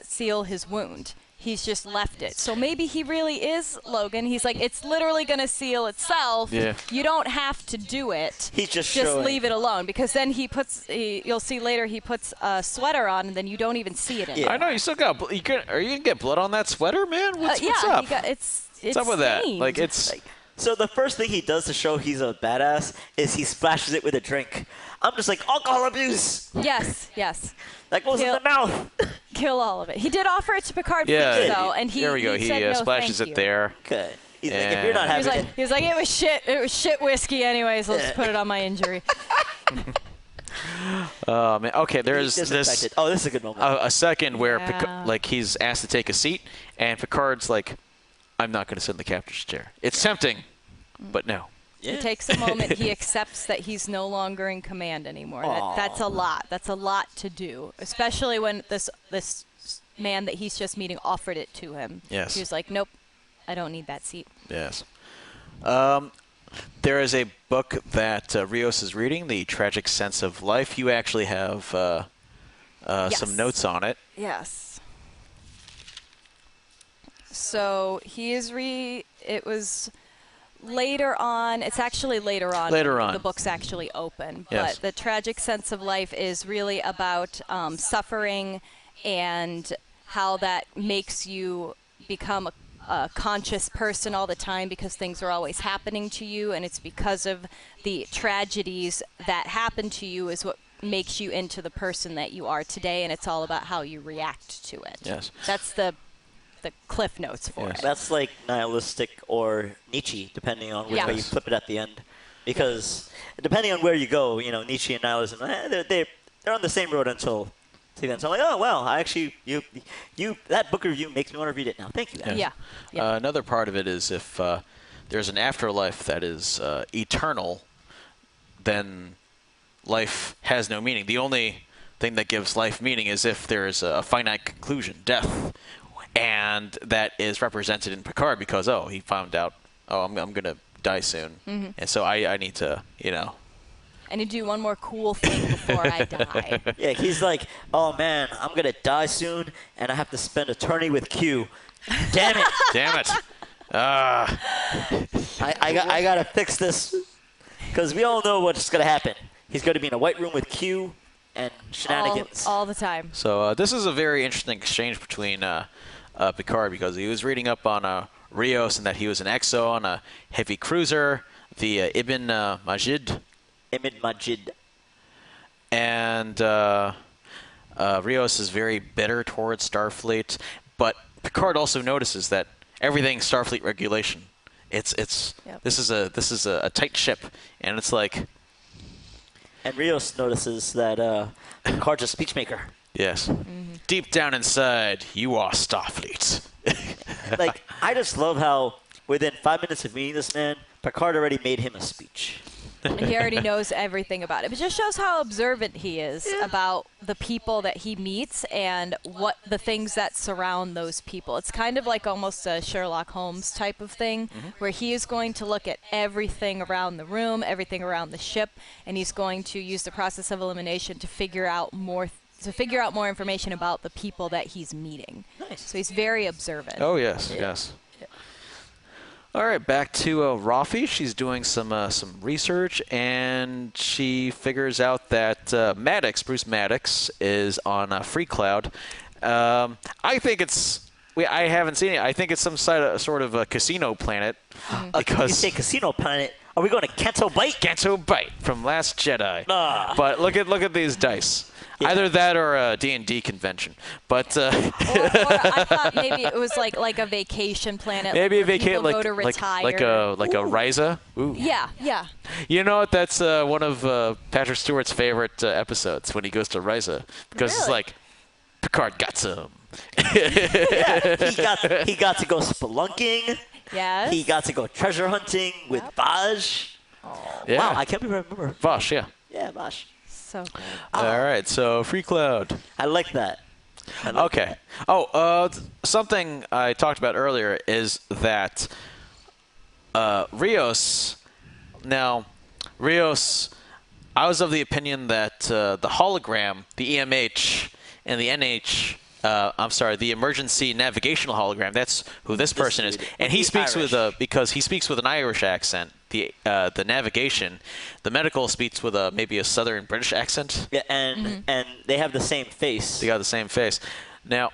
C: seal his wound. he's just left it. So maybe he really is Logan. He's like, it's literally going to seal itself.
B: Yeah.
C: You don't have to do it.
A: He's just
C: Just leave it alone. Because then you'll see later he puts a sweater on, and then you don't even see it anymore.
B: I know, you still got, are you going to get blood on that sweater, man? What's up?
C: It's
B: What's up with that?
C: stained.
B: Like, it's...
A: So the first thing he does to show he's a badass is he splashes it with a drink. I'm just like, alcohol abuse.
C: Yes.
A: That goes in the mouth.
C: Kill all of it. He did offer it to Picard
B: Yeah,
C: first, though, and
B: there we go. He
C: said no,
B: splashes
C: thank
B: it
C: you.
B: there.
A: Okay. He's like, if you're not
B: And-
A: having it.
C: He was like, it was shit. It was shit whiskey anyways. Let's put it on my injury.
B: Man. Okay, there's
A: He's
B: this
A: disinfected. Oh, this is a good moment.
B: a second where
C: Yeah.
B: he's asked to take a seat, and Picard's like, I'm not going to sit in the captain's chair. It's tempting, but no.
C: He takes a moment. He accepts that he's no longer in command anymore. That's a lot. That's a lot to do, especially when this man that he's just meeting offered it to him.
B: Yes.
C: He was like, nope, I don't need that seat.
B: Yes. There is a book that Rios is reading, The Tragic Sense of Life. You actually have
C: Yes.
B: some notes on it.
C: Yes. So it was later on. It's actually later on.
B: Later on.
C: The book's actually open.
B: Yes.
C: But The Tragic Sense of Life is really about suffering and how that makes you become a conscious person all the time because things are always happening to you, and it's because of the tragedies that happen to you is what makes you into the person that you are today, and it's all about how you react to it.
B: Yes.
C: That's the cliff notes for
B: Yes.
C: it.
A: That's like nihilistic or Nietzsche, depending on which
C: Yeah.
A: way you flip it at the end. Because depending on where you go, Nietzsche and nihilism, they're on the same road until the end. So I'm like, oh, well, I actually, that book review makes me want to read it now. Thank you, guys.
C: Yeah. Yeah.
B: Another part of it is if there's an afterlife that is eternal, then life has no meaning. The only thing that gives life meaning is if there's a finite conclusion, death. And that is represented in Picard because, he found out, I'm going to die soon.
C: Mm-hmm.
B: And so I need to,
C: I need to do one more cool thing before I die.
A: Yeah, he's like, oh, man, I'm going to die soon, and I have to spend eternity with Q. Damn it.
B: Damn it.
A: I got to fix this. Because we all know what's going to happen. He's going to be in a white room with Q and shenanigans.
C: all the time.
B: So this is a very interesting exchange between Picard because he was reading up on Rios and that he was an XO on a heavy cruiser, the Ibn Majid.
A: Ibn Majid.
B: And Rios is very bitter towards Starfleet, but Picard also notices that everything's Starfleet regulation. It's
C: Yep.
B: this is a tight ship, and it's like
A: And Rios notices that Picard's a speechmaker.
B: yes, deep down inside you are Starfleet.
A: Like, I just love how within 5 minutes of meeting this man, Picard already made him a speech.
C: He already knows everything about it. It just shows how observant he is about the people that he meets and what the things that surround those people. It's kind of like almost a Sherlock Holmes type of thing, where he is going to look at everything around the room, everything around the ship, and he's going to use the process of elimination to figure out more information about the people that he's meeting.
A: Nice.
C: So he's very observant.
B: Oh yes, yes. All right, back to Rafi. She's doing some research, and she figures out that Bruce Maddox, is on Free Cloud. I think it's. I haven't seen it. I think it's some sort of a casino planet. Because
A: You say casino planet. Are we going to Canto Bite?
B: Canto Bite from Last Jedi.
A: Ah.
B: But look at these dice.
A: Yeah.
B: Either that or a D&D convention. But
C: Or I thought maybe it was like a vacation planet.
B: maybe a
C: where
B: vacation
C: people go to retire.
B: like a Ryza. Ooh.
C: Yeah, yeah.
B: You know what? That's one of Patrick Stewart's favorite episodes when he goes to Ryza because it's
C: Really?
B: like Picard got some.
A: Yeah, he got to go spelunking.
C: Yes.
A: He got to go treasure hunting with Vaj.
B: Yeah.
A: Wow, I can't even remember.
B: Vosh, yeah.
A: Yeah, Vaj.
C: So good.
B: All right, so Free Cloud.
A: I like that. I like
B: Okay.
A: that.
B: Oh, something I talked about earlier is that Rios. Now, Rios, I was of the opinion that the hologram, the EMH, and the NH I'm sorry, the emergency navigational hologram. That's who this person is,
A: dude.
B: and he
A: He's
B: speaks with
A: Irish.
B: because he speaks with an Irish accent. The navigation, the medical speaks with maybe a Southern British accent.
A: Yeah, and they have the same face.
B: They got the same face. Now,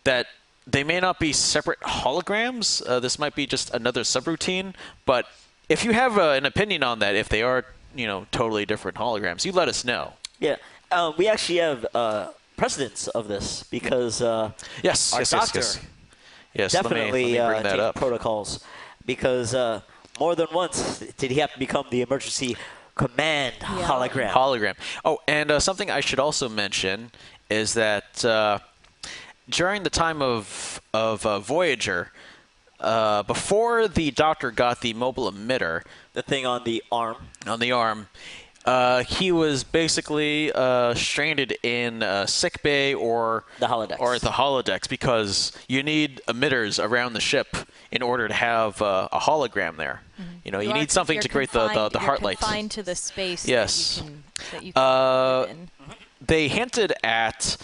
B: that they may not be separate holograms. This might be just another subroutine. But if you have an opinion on that, if they are totally different holograms, you let us know.
A: Yeah, we actually have precedents of this because
B: Yes,
A: our
B: yes,
A: doctor
B: yes, yes. Yes,
A: definitely
B: let me bring that
A: changed
B: up.
A: protocols because more than once did he have to become the emergency command hologram.
B: Hologram. Oh, and something I should also mention is that during the time of Voyager, before the Doctor got the mobile emitter
A: The thing on the arm.
B: he was basically stranded in sick bay or
A: The holodeck.
B: or the holodecks because you need emitters around the ship in order to have a hologram there. You need something to create the heart lights.
C: You're confined to the space
B: Yes.
C: that you can live in.
B: They hinted at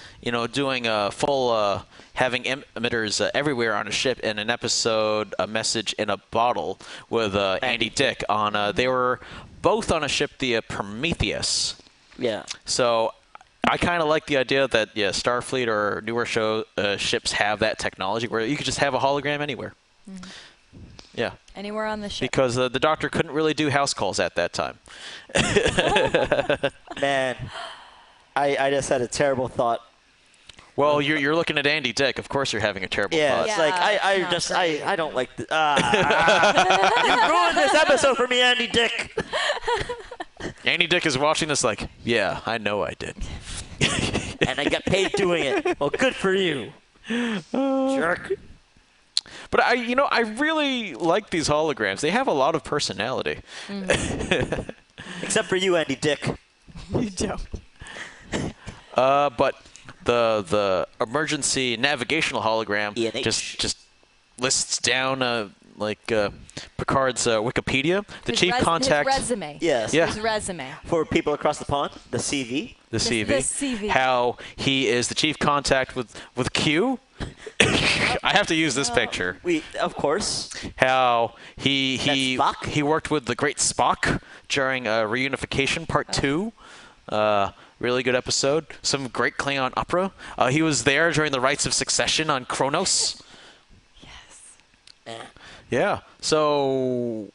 B: doing a full having emitters everywhere on a ship in an episode, A Message in a Bottle, with Andy Dick on. They were both on a ship, the Prometheus.
A: Yeah.
B: So I kind of like the idea that Starfleet or newer ships have that technology where you could just have a hologram anywhere. Yeah.
C: Anywhere on the ship.
B: Because the Doctor couldn't really do house calls at that time.
A: Man, I just had a terrible thought.
B: Well, you're looking at Andy Dick. Of course, you're having a terrible
A: Yeah,
B: thought.
A: it's
C: Yeah,
A: like
C: it's not great.
A: I don't like. You ruined this episode for me, Andy Dick.
B: Andy Dick is watching this like, yeah, I know I did.
A: And I got paid doing it. Well, good for you, jerk.
B: But I really like these holograms. They have a lot of personality.
A: Except for you, Andy Dick.
C: You don't.
B: But the emergency navigational hologram
A: ENH.
B: just lists down Picard's Wikipedia. The chief contact.
C: His resume.
A: Yes.
B: Yeah.
C: His resume.
A: For people across the pond, the CV.
B: The CV.
C: the CV.
B: How he is the chief contact with Q. I have to use this picture.
A: Of course.
B: How he
A: That's Spock?
B: he worked with the great Spock during Reunification Part 2. Really good episode. Some great Klingon opera. He was there during the Rites of Succession on Kronos.
A: Eh.
B: Yeah. So,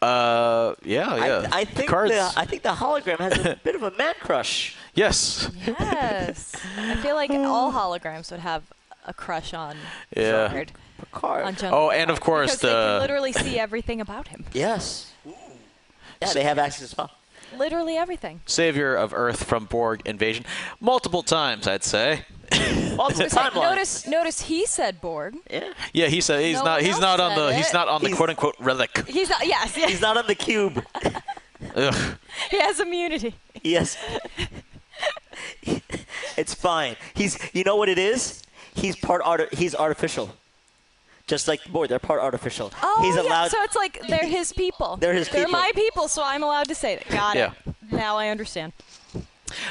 B: yeah.
A: I think
B: Picard's-
A: I think the hologram has a bit of a man crush.
B: Yes.
C: Yes. I feel like all holograms would have a crush on
B: Yeah.
C: Picard.
A: Picard.
C: On General
B: Oh, and of
C: Picard,
B: course
C: because they can literally see everything about him.
A: Yes. Yeah, they have access as well.
C: Literally everything.
B: Savior of Earth from Borg invasion. Multiple times, I'd say.
A: Also, timeline.
C: Notice he said Borg.
A: Yeah.
B: Yeah, he said he's
C: No
B: not.
C: one
B: He's
C: else
B: not on
C: said
B: the.
C: it.
B: He's not on the
A: He's-
B: quote unquote relic.
C: He's not. Yes.
A: He's not on the cube.
B: Ugh.
C: He has immunity.
A: Yes. It's fine. You know what it is? He's artificial. Just like the board, they're part artificial.
C: Oh,
A: He's
C: yeah.
A: allowed.
C: So it's like they're his people.
A: They're his
C: They're
A: people.
C: my people, so I'm allowed to say that. Got
B: Yeah.
C: it. Now I understand.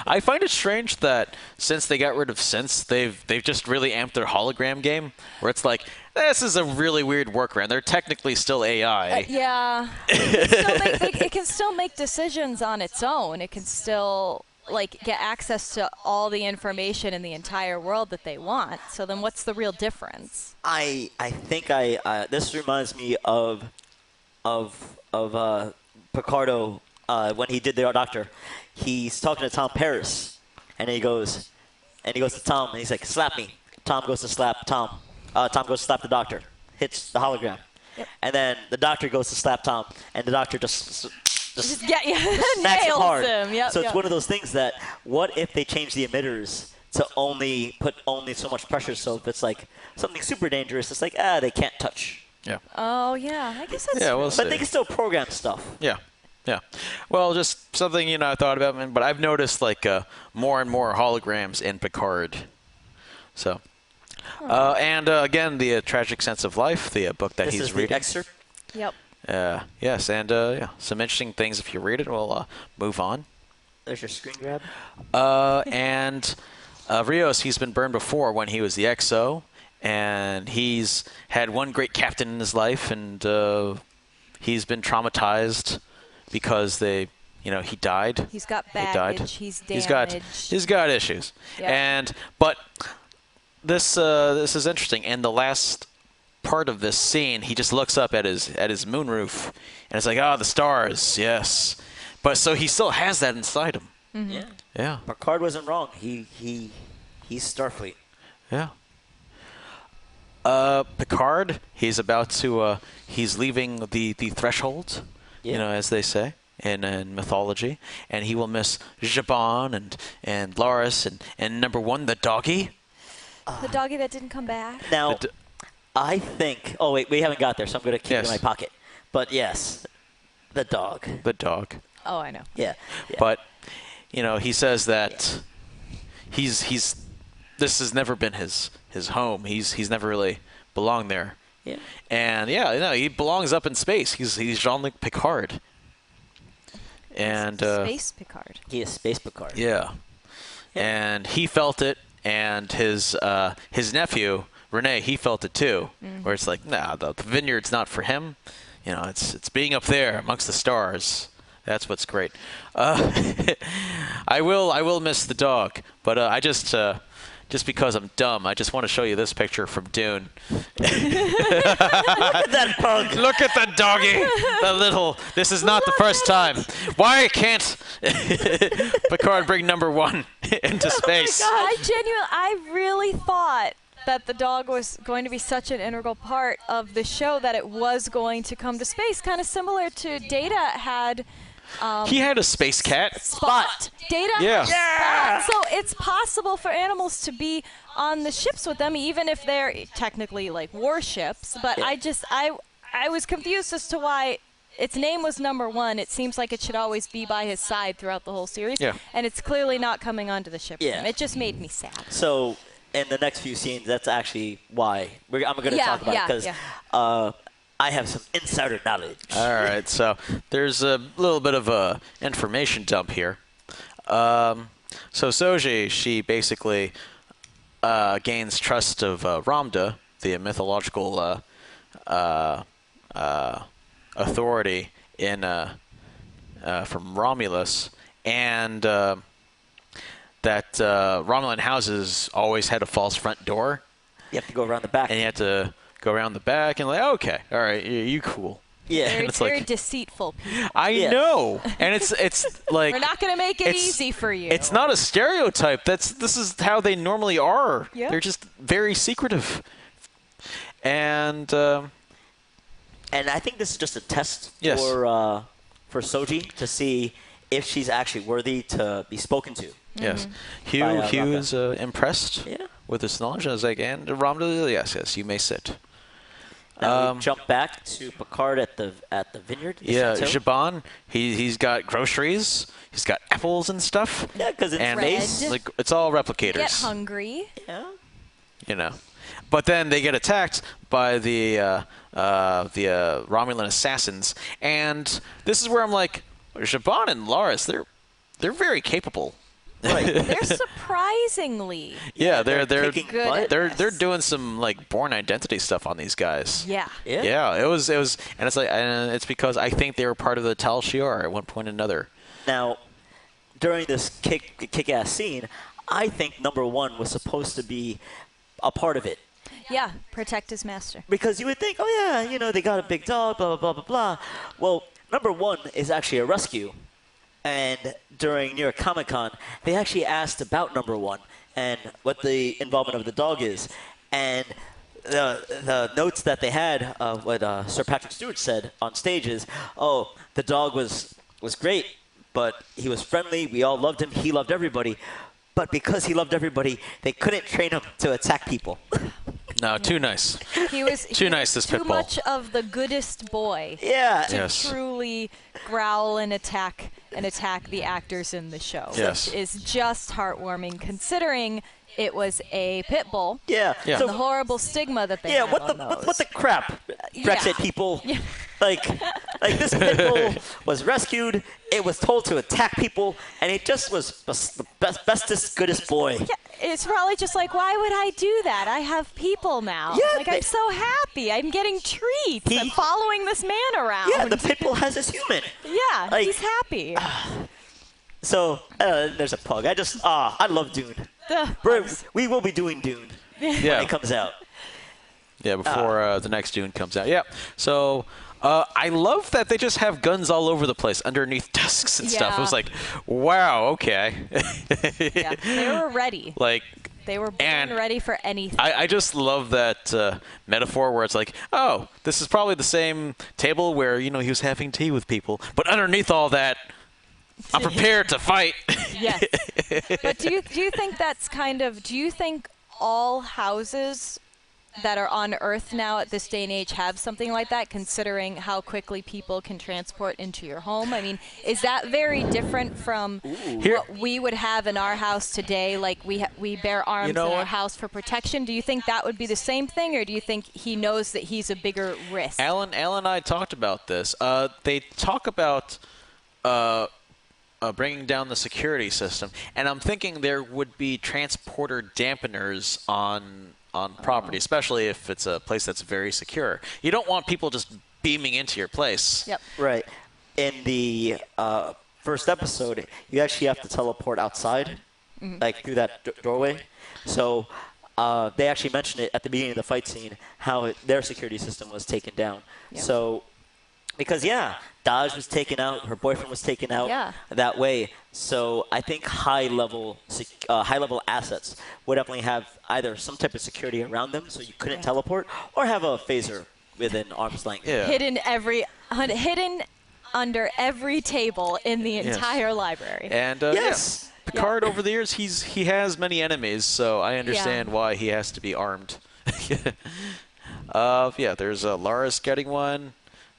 B: I find it strange that since they got rid of Synths, they've just really amped their hologram game, where it's like, this is a really weird workaround. They're technically still AI.
C: Yeah. It can still make decisions on its own. It can still get access to all the information in the entire world that they want. So then what's the real difference?
A: I think this reminds me of Picardo when he did the Doctor. He's talking to Tom Paris, and he goes to Tom, and he's like, "Slap me." Tom goes to slap Tom. Tom goes to slap the Doctor, hits the hologram, and then the Doctor goes to slap Tom, and the Doctor just
C: Just get you
A: smacks him
C: nails
A: hard.
C: him. Yep,
A: So it's
C: yep.
A: one of those things that what if they change the emitters to put only so much pressure? So if it's like something super dangerous, it's like they can't touch.
B: Yeah.
C: Oh yeah, I guess that's
B: Yeah,
C: true.
B: we'll
A: But
B: see.
A: they can still program stuff.
B: Yeah. Yeah. Well, just something I thought about, but I've noticed more and more holograms in Picard. So, and again, the Tragic Sense of Life, the book that
A: This
B: he's
A: is
B: reading.
A: the excerpt.
C: Yep.
B: Yes, and some interesting things if you read it. We'll move on.
A: There's your screen grab.
B: And Rios, he's been burned before when he was the XO, and he's had one great captain in his life, and he's been traumatized because he died.
C: He's got
B: He died.
C: baggage. He's damaged.
B: He's got issues.
C: Yeah.
B: But this is interesting. And the last part of this scene, he just looks up at his moon roof, and it's like, the stars, yes. But so he still has that inside him.
C: Mm-hmm.
A: Yeah.
B: Yeah.
A: Picard wasn't wrong. He's Starfleet.
B: Yeah. Picard, he's about to he's leaving the threshold,
A: Yeah.
B: as they say in mythology, and he will miss Jabon and Laris and number one, the doggy.
C: The doggy that didn't come back.
A: Now, I think. Oh wait, we haven't got there, so I'm going to keep it in
B: Yes.
A: my pocket. But yes, the dog.
B: The dog.
C: Oh, I know.
A: Yeah.
B: But he says that he's this has never been his home. He's never really belonged there.
A: Yeah.
B: And he belongs up in space. He's Jean-Luc Picard. And
C: Space Picard.
A: He is Space Picard.
B: yeah. And he felt it, and his nephew Rene, he felt it too. Where it's like, nah, the vineyard's not for him. It's being up there amongst the stars. That's what's great. I will miss the dog, but I just because I'm dumb, I just want to show you this picture from Dune.
A: Look at that pug.
B: Look at the doggy. This is not the first time. Why can't Picard bring number one into space?
C: I really thought that the dog was going to be such an integral part of the show that it was going to come to space, kind of similar to Data had.
B: He had a space cat.
C: Spot. Data.
B: Yeah.
C: Spot. So it's possible for animals to be on the ships with them, even if they're technically like warships. But
A: Yeah.
C: I was confused as to why its name was number one. It seems like it should always be by his side throughout the whole series.
B: Yeah.
C: And it's clearly not coming onto the ship with
A: Yeah.
C: him. It just made me sad.
A: So in the next few scenes, that's actually why I'm going to talk about it because I have some insider knowledge.
B: All right, so there's a little bit of a information dump here. So Soji, she basically gains trust of Ramda, the mythological authority from Romulus, and that Romulan houses always had a false front door,
A: You have to go around the back.
B: and you have to go around the back and okay, all right, you cool.
A: Yeah.
C: Very,
B: it's
C: very
B: like-
C: deceitful people.
B: I
A: Yeah.
B: know, and it's like
C: We're not going to make it
B: it's-
C: easy for you.
B: It's not a stereotype. This is how they normally are.
C: Yeah.
B: They're just very secretive. And
A: And I think this is just a test
B: Yes.
A: for Soji to see if she's actually worthy to be spoken to.
B: yes,
A: By,
B: Hugh
A: Ramda.
B: is impressed
A: Yeah.
B: with this knowledge. I was like, and Ramda, yes, you may sit.
A: Now we jump back to Picard at the vineyard. the
B: Yeah,
A: chateau.
B: Jabon, he's got groceries. He's got apples and stuff.
A: Yeah, because it's
B: And
A: space.
C: Bread.
B: like it's all replicators.
C: Get hungry.
A: Yeah.
B: But then they get attacked by the Romulan assassins, and this is where I'm like, Jabon and Laris, they're very capable.
A: Right.
C: They're surprisingly.
B: Yeah, they're
A: kicking
C: Good
A: butt.
C: at
B: they're
C: this.
B: doing some like Born Identity stuff on these guys.
C: Yeah.
A: Yeah.
B: Yeah, it was, and it's like, and it's because I think they were part of the Tal Shiar at one point or another.
A: Now, during this kick-ass scene, I think number one was supposed to be a part of it.
C: Yeah. Protect his master.
A: Because you would think, oh yeah, they got a big dog, blah, blah, blah, blah, blah. Well, number one is actually a rescue. And during New York Comic Con, they actually asked about number one and what the involvement of the dog is. And the notes that they had, what Sir Patrick Stewart said on stage is, oh, the dog was great, but he was friendly. We all loved him. He loved everybody. But because he loved everybody, they couldn't train him to attack people.
B: No, too nice.
C: He was
B: Too nice, this
C: too
B: pit bull.
C: much of the goodest boy
A: Yeah.
C: to
B: Yes.
C: truly growl and attack the actors in the show.
B: Yes.
C: Which is just heartwarming considering it was a pit bull.
A: Yeah.
B: Yeah.
A: So,
C: The horrible stigma that they
A: yeah,
C: have
A: what
C: on
A: the
C: those.
A: what the crap, Brexit people?
C: Yeah.
A: Like this pit bull was rescued. It was told to attack people, and it just was the bestest, goodest boy.
C: Yeah, it's probably just like, why would I do that? I have people now.
A: Yeah,
C: like, I'm so happy. I'm getting treats. I'm following this man around.
A: Yeah, the pitbull has his human.
C: Yeah,
A: Like,
C: he's happy.
A: So there's a pug. I love Dune. We will be doing Dune when it comes out.
B: Yeah, before the next Dune comes out. Yeah. So I love that they just have guns all over the place underneath desks and stuff. It was like, wow, okay.
C: Yeah, they were ready.
B: Like,
C: they were born ready for anything.
B: I just love that metaphor where it's like, oh, this is probably the same table where, he was having tea with people. But underneath all that, I'm prepared to fight.
C: Yes. But do you think that's do you think all houses that are on Earth now at this day and age have something like that, considering how quickly people can transport into your home? I mean, is that very different from what we would have in our house today? Like we bear arms in our house for protection. Do you think that would be the same thing, or do you think he knows that he's a bigger risk?
B: Alan and I talked about this. They talk about bringing down the security system, and I'm thinking there would be transporter dampeners on property, especially if it's a place that's very secure. You don't want people just beaming into your place.
C: Yep.
A: Right. In the first episode, you actually have to teleport outside, like through that doorway. So they actually mentioned it at the beginning of the fight scene, how their security system was taken down.
C: Yep.
A: So, because Dodge was taken out, her boyfriend was taken out that way. So I think high level assets would definitely have either some type of security around them, so you couldn't teleport, or have a phaser within arm's length.
B: Yeah.
C: Hidden under every table in the entire library.
B: And Picard over the years, he has many enemies, so I understand why he has to be armed. There's Laris getting one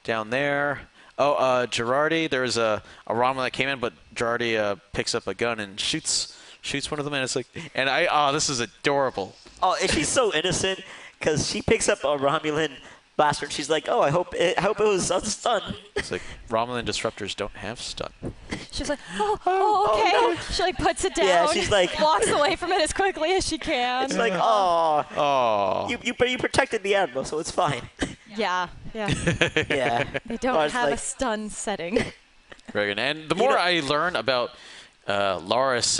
B: down there. Oh, Girardi, there's a Romulan that came in, but Girardi picks up a gun and shoots one of them, and it's like, this is adorable.
A: Oh, and she's so innocent, because she picks up a Romulan blaster, and she's like, oh, I hope it was a stun.
B: It's like, Romulan disruptors don't have stun.
C: She's like, okay. Oh, no. She puts it down.
A: Yeah, she's like,
C: walks away from it as quickly as she can.
A: It's like, you protected the admiral, so it's fine.
C: Yeah.
A: Yeah.
C: They don't have a stun setting.
B: Right, and the more I learn about Laris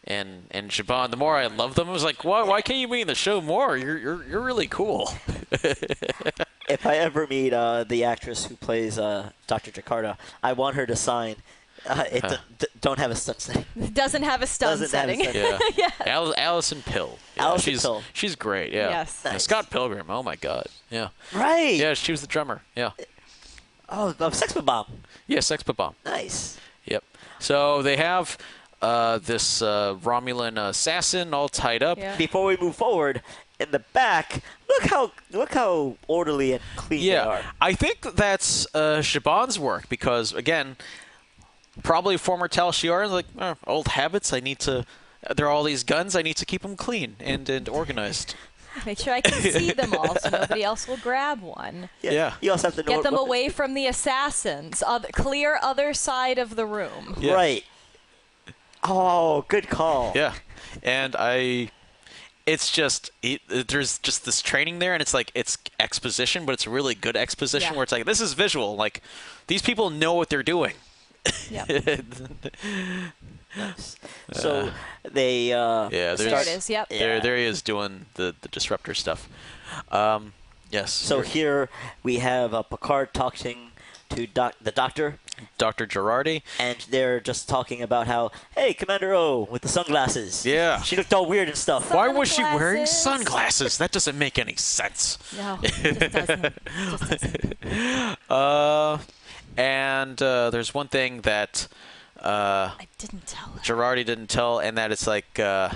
B: and Shaban, the more I love them. I was like, why can't you be in the show more? You're really cool.
A: If I ever meet the actress who plays Dr. Jakarta, I want her to sign. Don't have a stun setting.
C: Doesn't have a stun setting.
B: Yeah. Allison Pill. Yeah, she's great. Yeah.
C: Yes.
A: Nice.
B: Scott Pilgrim. Oh my God. Yeah.
A: Right.
B: Yeah, she was the drummer. Yeah.
A: Oh, Sex Bomb.
B: Yeah, Sex Bomb.
A: Nice.
B: Yep. So they have this Romulan assassin all tied up.
C: Yeah.
A: Before we move forward, in the back, look how orderly and clean they are.
B: I think that's Shaban's work because, again, probably former Tal Shiar, like, old habits. There are all these guns. I need to keep them clean and organized.
C: Make sure I can see them all so nobody else will grab one.
A: Yeah. You also have to know
C: Get them away from the assassins. Clear other side of the room.
B: Yeah.
A: Right. Oh, good call.
B: Yeah. And it's just, there's just this training there, and it's like, it's exposition, but it's really good exposition where it's like, this is visual. Like, these people know what they're doing.
C: Yep.
A: Nice. So they
C: there it is. Yep.
B: There he is doing the disruptor stuff. Yes.
A: So here we have Picard talking to the doctor,
B: Dr. Girardi,
A: and they're just talking about how, hey, Commander O with the sunglasses.
B: Yeah.
A: She looked all weird and stuff.
B: Why was she wearing sunglasses? That doesn't make any sense.
C: No, it doesn't. It just doesn't.
B: And there's one thing that
C: I didn't tell her.
B: Girardi didn't tell, and that it's like, oh,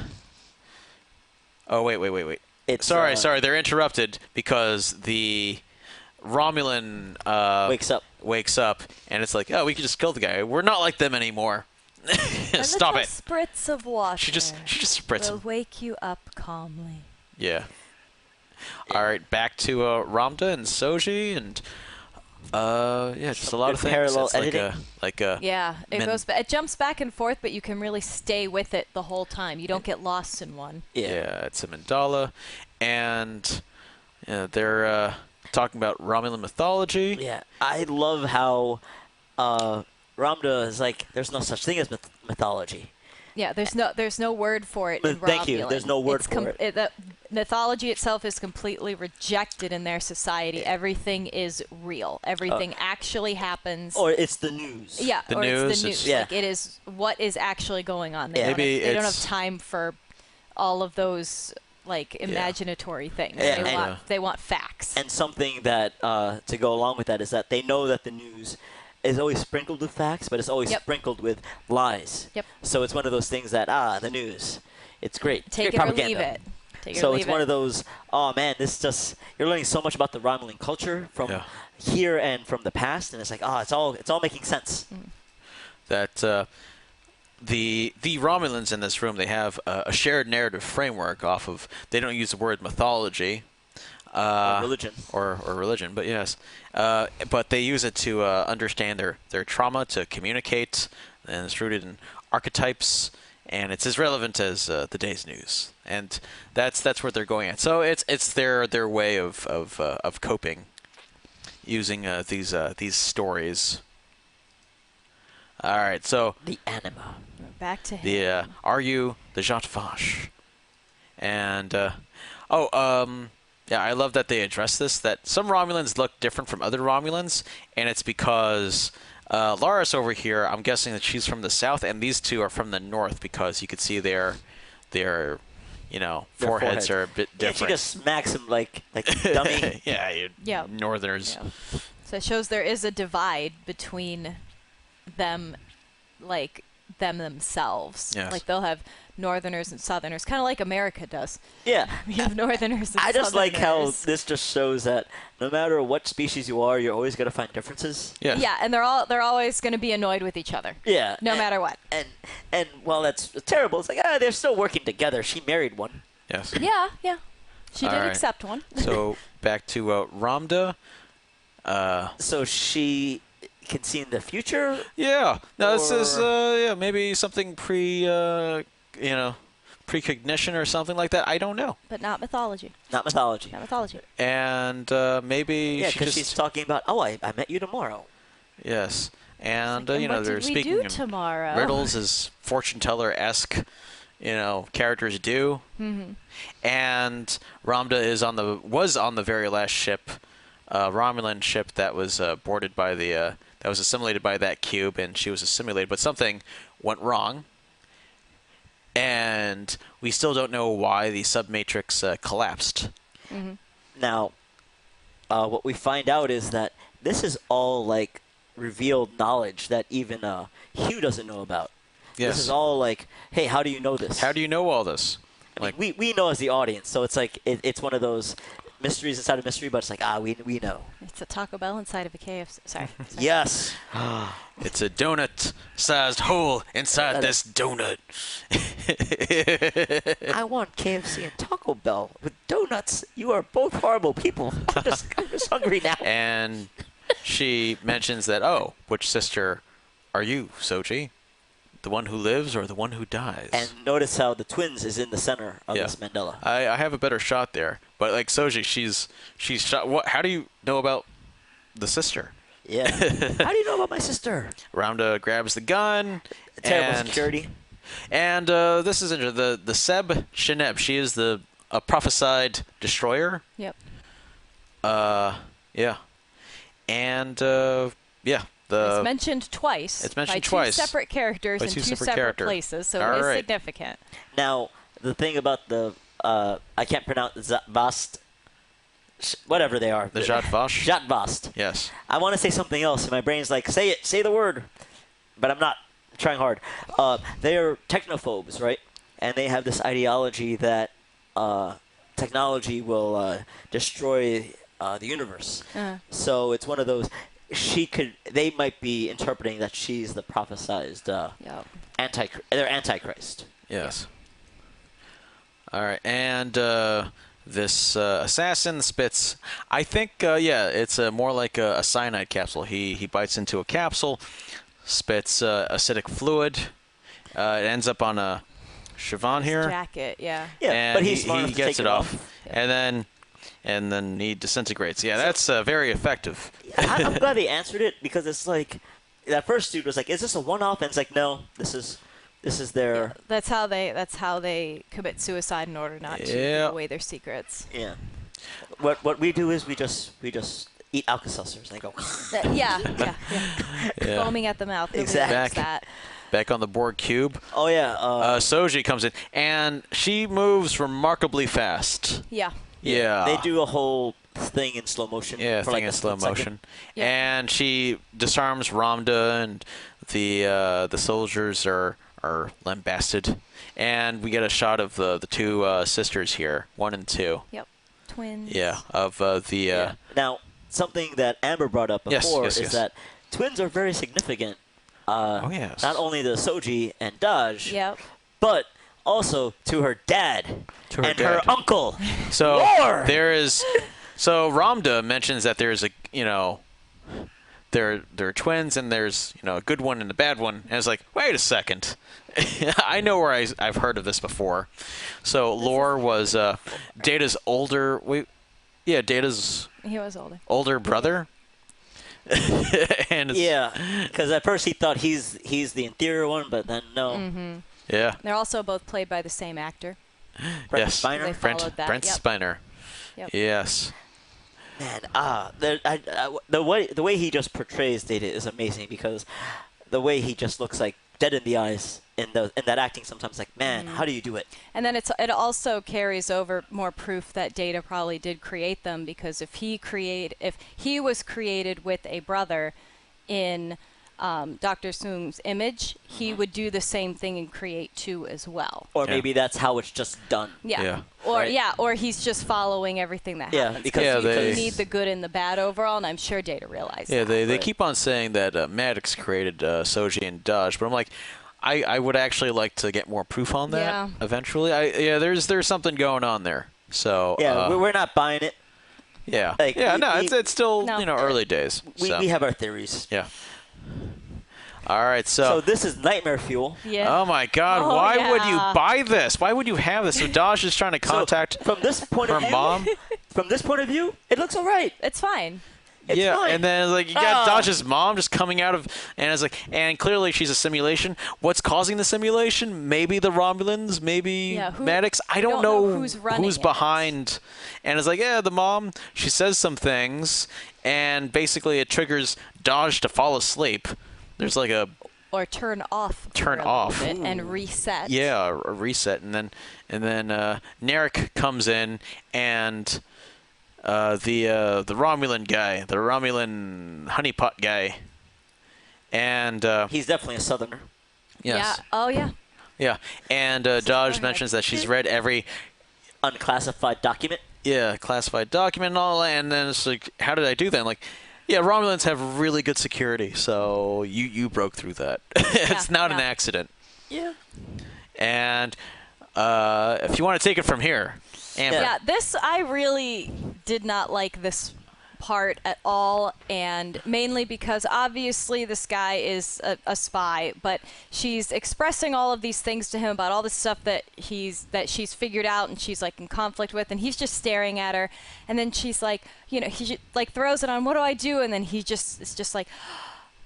B: wait.
A: It's,
B: sorry, they're interrupted because the Romulan wakes up, and it's like, oh, we could just kill the guy. We're not like them anymore. Stop it.
C: Spritz of water.
B: She just spritz
C: will
B: him.
C: wake you up calmly.
B: Yeah. All right, back to Ramda and Soji, and Yeah, just a lot of things.
A: Parallel
B: It's
A: editing.
C: Yeah, it jumps back and forth, but you can really stay with it the whole time. You don't get lost in one.
B: Yeah, it's a mandala, and they're talking about Romulan mythology.
A: Yeah, I love how Ramda is like, there's no such thing as mythology.
C: Yeah, there's no word for it in Romulan.
A: Thank you. There's no word for it.
C: The mythology itself is completely rejected in their society. Everything is real. Everything actually happens.
A: Or it's the news.
C: Yeah,
B: The
C: or
B: news,
C: it's the news.
B: it's-
A: Yeah.
C: Like it is what is actually going on.
A: Yeah.
B: Maybe
C: They don't have
B: it's-
C: time for all of those like imaginatory things.
A: Yeah,
C: They want facts.
A: And something that, to go along with that, is that they know that the news is always sprinkled with facts, but it's always
C: Yep.
A: sprinkled with lies.
C: Yep.
A: So it's one of those things that, the news, it's great. It's
C: Take
A: great
C: it or
A: propaganda.
C: leave it. Take it
A: So
C: or
A: it's
C: leave
A: one
C: it.
A: of those, oh man, this just, you're learning so much about the Romulan culture from
B: Yeah.
A: here and from the past, and it's like, it's all making sense.
B: That the Romulans in this room, they have a shared narrative framework off of. They don't use the word mythology.
A: Religion.
B: or religion, but yes, but they use it to understand their trauma, to communicate, and it's rooted in archetypes, and it's as relevant as the day's news, and that's what they're going at. So it's their way of coping, using these stories. All right, so
A: The anima.
C: Back to him.
B: the are you the Jat Vash? And yeah, I love that they address this, that some Romulans look different from other Romulans, and it's because Laris over here, I'm guessing that she's from the south, and these two are from the north, because you could see their foreheads are a bit
A: Yeah, she
B: different.
A: just smacks him like dummy.
B: Yeah, you
C: Yeah.
B: northerners.
C: Yeah. So it shows there is a divide between them, like them themselves.
B: Yes.
C: Like they'll have northerners and southerners, kind of like America does.
A: Yeah.
C: We have northerners and
A: I just like how
C: southerners.
A: this just shows that no matter what species you are, you're always going to find differences.
B: Yes.
C: Yeah, and they're always going to be annoyed with each other.
A: Yeah.
C: No matter what.
A: And while that's terrible, it's like, they're still working together. She married one.
B: Yes.
C: Yeah. She
B: All
C: did
B: right.
C: accept one.
B: So back to Ramda.
A: So she can see in the future.
B: Yeah. No, this is
A: Or-
B: maybe something precognition or something like that. I don't know.
C: But not mythology.
A: Not mythology.
C: Not mythology.
B: And maybe
A: Yeah,
B: she
A: because
B: just
A: she's talking about, I met you tomorrow.
B: yes. And
C: Like,
B: you know,
C: what
B: they're
C: did we
B: speaking
C: do
B: in
C: tomorrow?
B: riddles as fortune teller-esque, characters do.
C: Mm-hmm.
B: And Ramda was on the very last ship, Romulan ship that was boarded by that was assimilated by that cube, and she was assimilated, but something went wrong. And we still don't know why the submatrix collapsed.
C: Mm-hmm.
A: Now, what we find out is that this is all like revealed knowledge that even Hugh doesn't know about.
B: Yes.
A: This is all like, hey, how do you know this?
B: How do you know all this?
A: I mean, we know as the audience, so it's like it's one of those mysteries inside a mystery, but it's like, we know.
C: It's a Taco Bell inside of a KFC. Sorry.
A: Yes.
B: It's a donut-sized hole inside this donut.
A: I want KFC and Taco Bell with donuts. You are both horrible people. I'm just hungry now.
B: And she mentions that, which sister are you, Soji? The one who lives or the one who dies?
A: And notice how the twins is in the center of
B: Yeah.
A: this mandala.
B: I have a better shot there, but like Soji, she's shot. What? How do you know about the sister?
A: Yeah. How do you know about my sister?
B: Ramda grabs the gun.
A: Terrible
B: and,
A: security.
B: And this is interesting. The Seb Sheneb. She is the prophesied destroyer.
C: Yep.
B: Yeah. And yeah.
C: It's mentioned twice.
B: It's mentioned
C: by
B: twice.
C: Two separate characters
B: By
C: in
B: two
C: two
B: separate
C: separate
B: characters.
C: places, so
B: All
C: it is
B: right.
C: significant.
A: Now, the thing about the I can't pronounce Vast, whatever they are.
B: The Jat Vash?
A: Jat Vast.
B: Yes.
A: I want to say something else, and my brain's like, say it, say the word, but I'm not trying hard. They are technophobes, right? And they have this ideology that technology will destroy the universe. So it's one of those. They might be interpreting that she's the prophesized
C: Yep.
A: they're Antichrist.
B: Yes. All right. And this assassin spits. I think it's more like a cyanide capsule. He bites into a capsule, spits acidic fluid. It ends up on a Siobhan here.
C: Jacket, yeah.
A: Yeah,
B: and
A: but he's smart enough
B: he
A: to
B: gets
A: take
B: it
A: it
B: off, and then he disintegrates. Yeah, that's very effective.
A: I'm glad they answered it because it's like that first dude was like, "Is this a one-off?" And it's like, "No, this is their
C: That's how they commit suicide in order not to give away their secrets.
A: yeah." What we do is we just eat Alka-Seltzers and they go.
C: Yeah. Foaming at the mouth. Nobody
A: Exactly.
C: likes that.
B: Back on the Borg cube.
A: Oh yeah.
B: Soji comes in, and she moves remarkably fast.
C: Yeah.
B: Yeah.
A: They do a whole thing in slow motion.
B: Yeah,
A: for
B: thing
A: like
B: in
A: a
B: slow
A: split second.
B: motion.
C: Yeah.
B: And she disarms Ramda, and the soldiers are lambasted. And we get a shot of the two sisters here, 1 and 2.
C: Yep. Twins.
B: Yeah, of the.
A: Now, something that Amber brought up before
B: yes.
A: is that twins are very significant.
B: Oh yes.
A: Not only to Soji and Daj,
C: Yep.
A: but also to her dad
B: To her
A: and
B: dad.
A: her uncle.
B: So
A: Lore!
B: there is. So Ramda mentions that there's a there are twins and there's a good one and a bad one, and it's like, wait a second. I know where I've heard of this before. So Lore was Data's older. Data's
C: He was older.
B: older brother. And it's,
A: Yeah, because at first he thought he's the inferior one, but then no.
C: Mm-hmm.
B: Yeah.
C: They're also both played by the same actor.
A: Brent
B: Yes.
A: Spiner?
C: They followed that.
B: Brent
C: Yep.
B: Spiner.
C: Yep.
B: Yes.
A: Man, the way he just portrays Data is amazing because the way he just looks like dead in the eyes in that acting sometimes like, man, how do you do it?
C: And then it also carries over more proof that Data probably did create them, because if he was created with a brother in Dr. Soong's image, he would do the same thing and create 2 as well.
A: Or
B: Yeah.
A: maybe that's how it's just done.
C: Yeah.
B: Yeah.
C: Or he's just following everything that
A: Yeah,
C: happens.
A: because
C: you need the good and the bad overall, and I'm sure Data realized
B: Yeah,
C: that.
B: they keep on saying that Maddox created Soji and Dodge, but I'm like, I would actually like to get more proof on that
C: Yeah.
B: eventually. There's something going on there. So
A: Yeah, we're not buying it.
B: yeah,
A: like,
B: it's still
C: No.
B: early days.
A: We have our theories.
B: Yeah. All right,
A: So this is nightmare fuel.
C: Yeah.
B: Oh my God!
C: Oh,
B: why would
C: yeah.
B: you buy this? Why would you have this? So Dodge is trying to contact
A: So from this point
B: her
A: of view,
B: mom.
A: from this point of view, it looks all right.
C: It's fine.
A: It's
B: Yeah,
A: fine.
B: and then like you got Dodge's mom just coming out of, and it's like, and clearly she's a simulation. What's causing the simulation? Maybe the Romulans, maybe Maddox. I don't know
C: who's running
B: who's
C: it.
B: behind. And it's like, yeah, the mom. She says some things, and basically it triggers Dodge to fall asleep. There's like a
C: Or turn off.
B: Turn
C: for a
B: off.
C: little bit and reset.
B: yeah a reset, and then Narek comes in, and the Romulan guy, the Romulan honeypot guy, and
A: He's definitely a southerner.
B: yes.
C: Yeah. Oh yeah.
B: Yeah, and Dodge mentions that she's read every
A: Unclassified document.
B: classified document and all that, and then it's like, how did I do that? I'm like, yeah, Romulans have really good security, so you broke through that. It's not an accident.
A: Yeah.
B: And if you want to take it from here, Amber.
C: Yeah, this, I really did not like this part at all, and mainly because obviously this guy is a spy, but she's expressing all of these things to him about all this stuff that she's figured out and she's like in conflict with, and he's just staring at her, and then she's like, he like throws it on, what do I do? And then it's just like,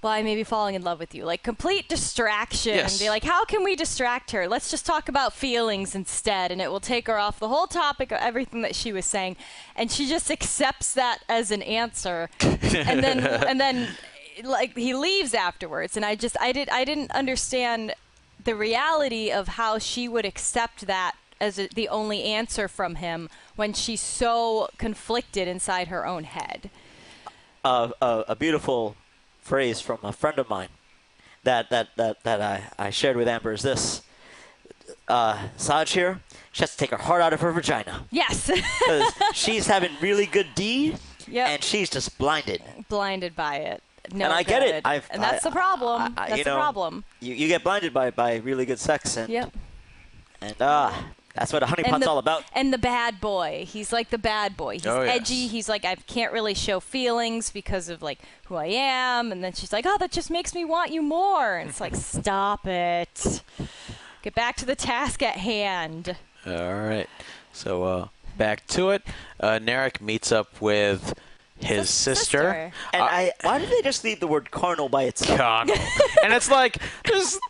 C: well, I may be falling in love with you. Like, complete distraction.
B: Yes.
C: Be like, how can we distract her? Let's just talk about feelings instead, and it will take her off the whole topic of everything that she was saying. And she just accepts that as an answer. and then like, he leaves afterwards. And I didn't understand the reality of how she would accept that as the only answer from him when she's so conflicted inside her own head.
A: A beautiful phrase from a friend of mine that I shared with Amber is this. Saj here, she has to take her heart out of her vagina.
C: Yes.
A: Because she's having really good D,
C: Yep.
A: and she's just blinded.
C: Blinded by it. No
A: And I get it.
C: good. And that's the problem. That's the problem.
A: You get blinded by really good sex, and
C: Yep.
A: and That's what a honeypot's all about.
C: And the bad boy. He's like the bad boy. He's edgy. He's like, I can't really show feelings because of like who I am. And then she's like, oh, that just makes me want you more. And it's like, stop it. Get back to the task at hand.
B: All right. So back to it. Narek meets up with his sister.
A: And why did they just leave the word carnal by itself?
B: Carnal. And it's like,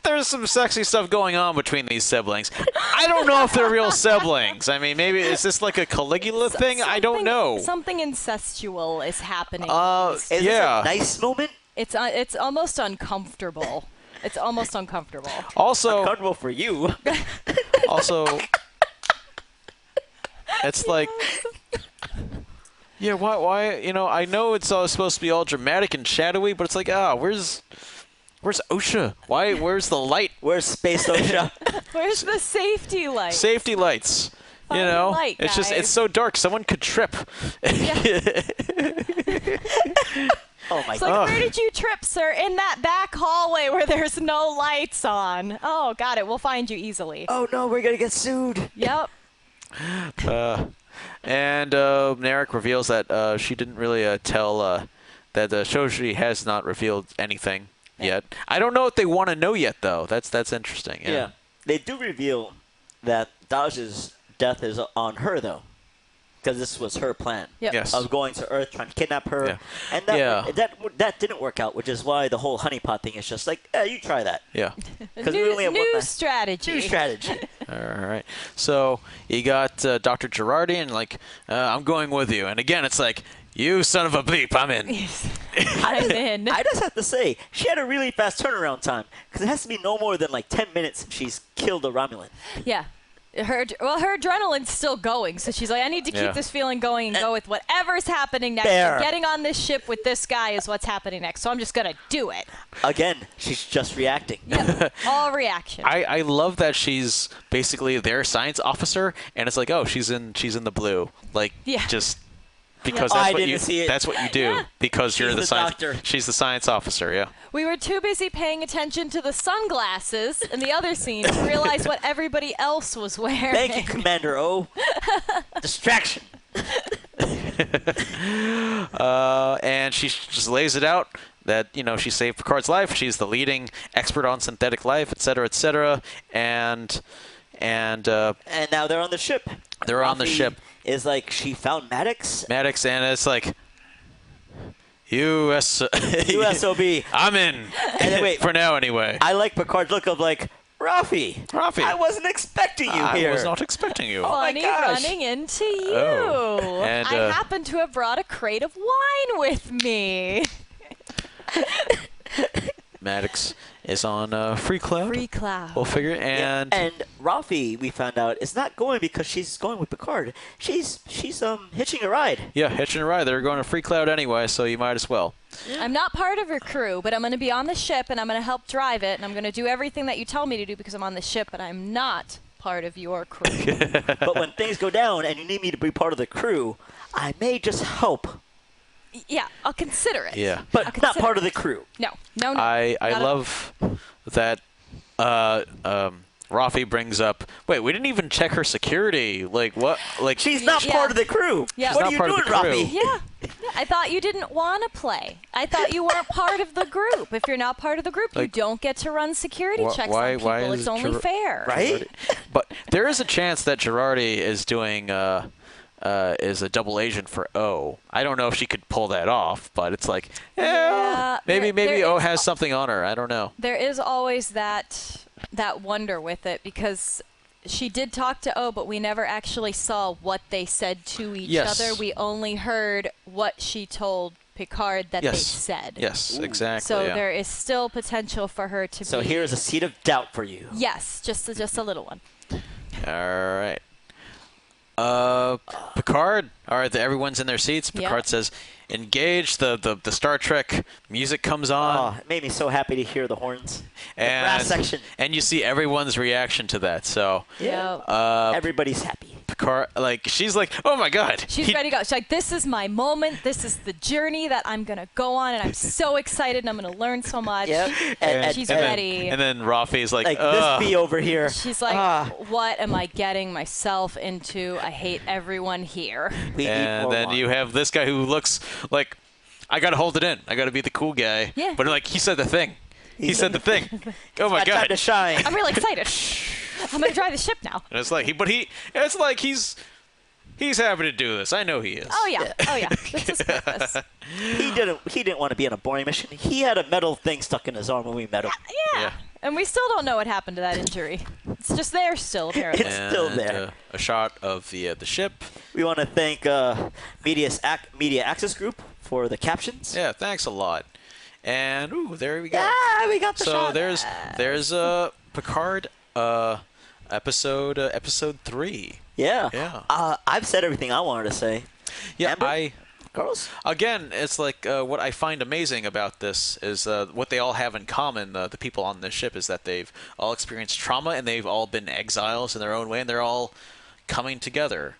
B: there's some sexy stuff going on between these siblings. I don't know if they're real siblings. I mean, maybe is this like a Caligula thing? I don't know.
C: Something incestual is happening.
A: Is this a nice moment?
C: It's almost uncomfortable. It's almost uncomfortable.
B: Also,
A: uncomfortable for you.
B: Also, it's like, yeah, why? You know, I know it's all supposed to be all dramatic and shadowy, but it's like, where's OSHA? Where's the light?
A: Where's Space OSHA?
C: Where's the safety light?
B: Safety lights. You
C: Find
B: know,
C: the light,
B: it's just,
C: guys.
B: it's so dark. Someone could trip.
A: Oh my
C: It's like, where did you trip, sir? In that back hallway where there's no lights on. Oh, got it. We'll find you easily.
A: Oh no, we're gonna get sued.
C: Yep.
B: And Narek reveals that she didn't really tell that Shoji has not revealed anything yet. I don't know what they want to know yet, though. That's interesting.
A: Yeah. They do reveal that Daj's death is on her, though. Because this was her plan.
C: Yep.
B: Yes.
A: Of going to Earth, trying to kidnap her.
B: Yeah.
A: And that didn't work out, which is why the whole honeypot thing is just like, you try that.
B: Yeah.
A: Because we only have
C: New strategy.
A: New strategy.
B: All right. So you got Dr. Girardi, and like, I'm going with you. And again, it's like, you son of a bleep, I'm in.
C: I'm in.
A: I just have to say, she had a really fast turnaround time. Because it has to be no more than like 10 minutes since she's killed a Romulan.
C: Yeah. Her adrenaline's still going, so she's like, I need to keep this feeling going and go with whatever's happening next.
A: Fair.
C: Getting on this ship with this guy is what's happening next, so I'm just gonna do it.
A: Again, she's just reacting.
C: Yeah, all reaction.
B: I love that she's basically their science officer, and it's like, oh, she's in the blue, like just because that's what you do because you're the science
A: doctor.
B: She's the science officer, yeah.
C: We were too busy paying attention to the sunglasses in the other scene to realize what everybody else was wearing.
A: Thank you, Commander O. Distraction.
B: And she just lays it out that, you know, she saved Picard's life. She's the leading expert on synthetic life, et cetera, and
A: now they're on the ship.
B: They're on the ship.
A: Is like she found Maddox.
B: And it's like
A: USOB.
B: I'm in.
A: And then, wait,
B: for now anyway.
A: I like Picard's look of like, Rafi, I wasn't expecting you here.
B: I was not expecting you.
A: Oh my
C: Funny
A: gosh.
C: running into you.
B: Oh. And,
C: I happen to have brought a crate of wine with me.
B: Maddox is on Free Cloud.
C: Free Cloud.
B: We'll figure it. And
A: Rafi, we found out, is not going because she's going with Picard. She's hitching a ride.
B: Yeah, hitching a ride. They're going to Free Cloud anyway, so you might as well.
C: I'm not part of her crew, but I'm going to be on the ship and I'm going to help drive it, and I'm going to do everything that you tell me to do because I'm on the ship, but I'm not part of your crew.
A: But when things go down and you need me to be part of the crew, I may just help.
C: Yeah, I'll consider it.
B: Yeah.
A: But not part of the crew.
C: No.
B: I love that Rafi brings up, wait, we didn't even check her security. Like, what? Like,
A: she's not part of the crew.
C: Yeah.
A: What are you doing, Rafi?
C: Yeah. I thought you didn't want to play. I thought you weren't part of the group. If you're not part of the group, you don't get to run security checks on people. It's only fair.
A: Right?
B: But there is a chance that Girardi is doing is a double agent for O. I don't know if she could pull that off, but it's like, maybe O has something on her. I don't know.
C: There is always that wonder with it because she did talk to O, but we never actually saw what they said to each other. We only heard what she told Picard that they said.
B: Yes, exactly.
C: So there is still potential for her to be.
A: So here's a seed of doubt for you.
C: Yes, just a little one.
B: All right. Picard. All right, everyone's in their seats. Picard says, engage. The Star Trek music comes on.
A: Oh, it made me so happy to hear the horns. The brass section.
B: And you see everyone's reaction to that. So
C: Yeah.
A: Everybody's happy.
B: Picard, like, she's like, oh my god.
C: She's ready to go. She's like, this is my moment. This is the journey that I'm going to go on, and I'm so excited, and I'm going to learn so much.
A: Yep.
C: She's
B: and
C: ready.
B: And then Rafi's like,
A: Like
B: ugh.
A: this bee over here.
C: She's like, what am I getting myself into? I hate everyone here.
A: We need
B: And
A: more
B: then
A: wine.
B: you have this guy who looks like, I gotta hold it in. I gotta be the cool guy.
C: Yeah.
B: But like, he said the thing. He said the thing. Oh my
A: My time
B: god.
A: to shine.
C: I'm really excited. I'm going to drive the ship now.
B: And it's like it's like he's happy to do this. I know he is.
C: Oh, yeah. Oh, yeah. That's his purpose.
A: He didn't want to be on a boring mission. He had a metal thing stuck in his arm when we met him.
C: Yeah. And we still don't know what happened to that injury. It's just there still, apparently.
A: It's still there.
B: A shot of the ship.
A: We want to thank Media Access Group for the captions.
B: Yeah, thanks a lot. And ooh, there we go.
A: Ah, we got the
B: So
A: shot.
B: there's Picard episode 3.
A: Yeah.
B: Yeah.
A: I've said everything I wanted to say.
B: Yeah,
A: Amber? Carlos?
B: Again, it's like what I find amazing about this is what they all have in common. The people on this ship is that they've all experienced trauma and they've all been exiles in their own way, and they're all coming together.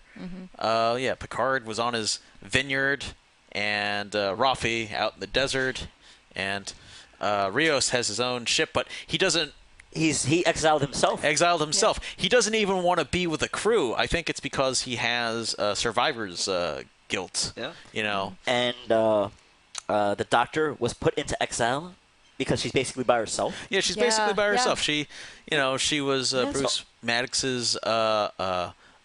B: Yeah, Picard was on his vineyard, and Rafi out in the desert, and Rios has his own ship, but he doesn't.
A: He exiled himself.
B: Exiled. He doesn't even want to be with the crew. I think it's because he has survivor's guilt.
A: Yeah.
B: You know.
A: And the doctor was put into exile because she's basically by herself.
B: Yeah, she's
C: Yeah,
B: basically by
C: yeah.
B: herself. She was
A: Yeah,
B: Bruce Maddox's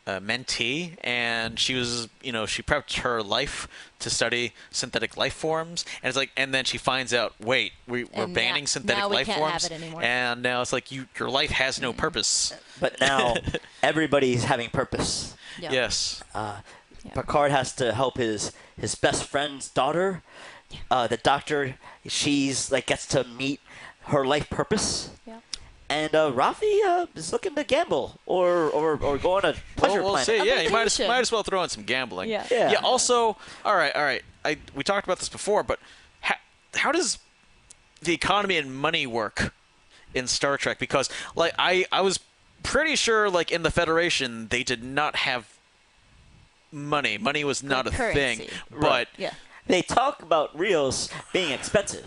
B: mentee, and she was, she prepped her life to study synthetic life forms, and it's like, and then she finds out, wait, we're
C: And
B: banning
C: now
B: synthetic
C: we
B: life
C: can't
B: forms,
C: have it anymore.
B: and now it's like your life has no purpose.
A: But now everybody's having purpose.
C: Yeah.
B: Yes.
A: Picard has to help his best friend's daughter. The doctor, she's like gets to meet her life purpose.
C: Yeah.
A: And Rafi is looking to gamble or go on a pleasure
B: We'll
A: planet.
B: see. Yeah, you might
C: vacation.
B: as well throw in some gambling.
C: Yeah.
A: Yeah.
B: Yeah. Also, all right. We talked about this before, but how does the economy and money work in Star Trek? Because like I was pretty sure like in the Federation they did not have money. Money was not a thing.
C: currency.
B: But
C: Yeah.
A: They talk about Rios being expensive.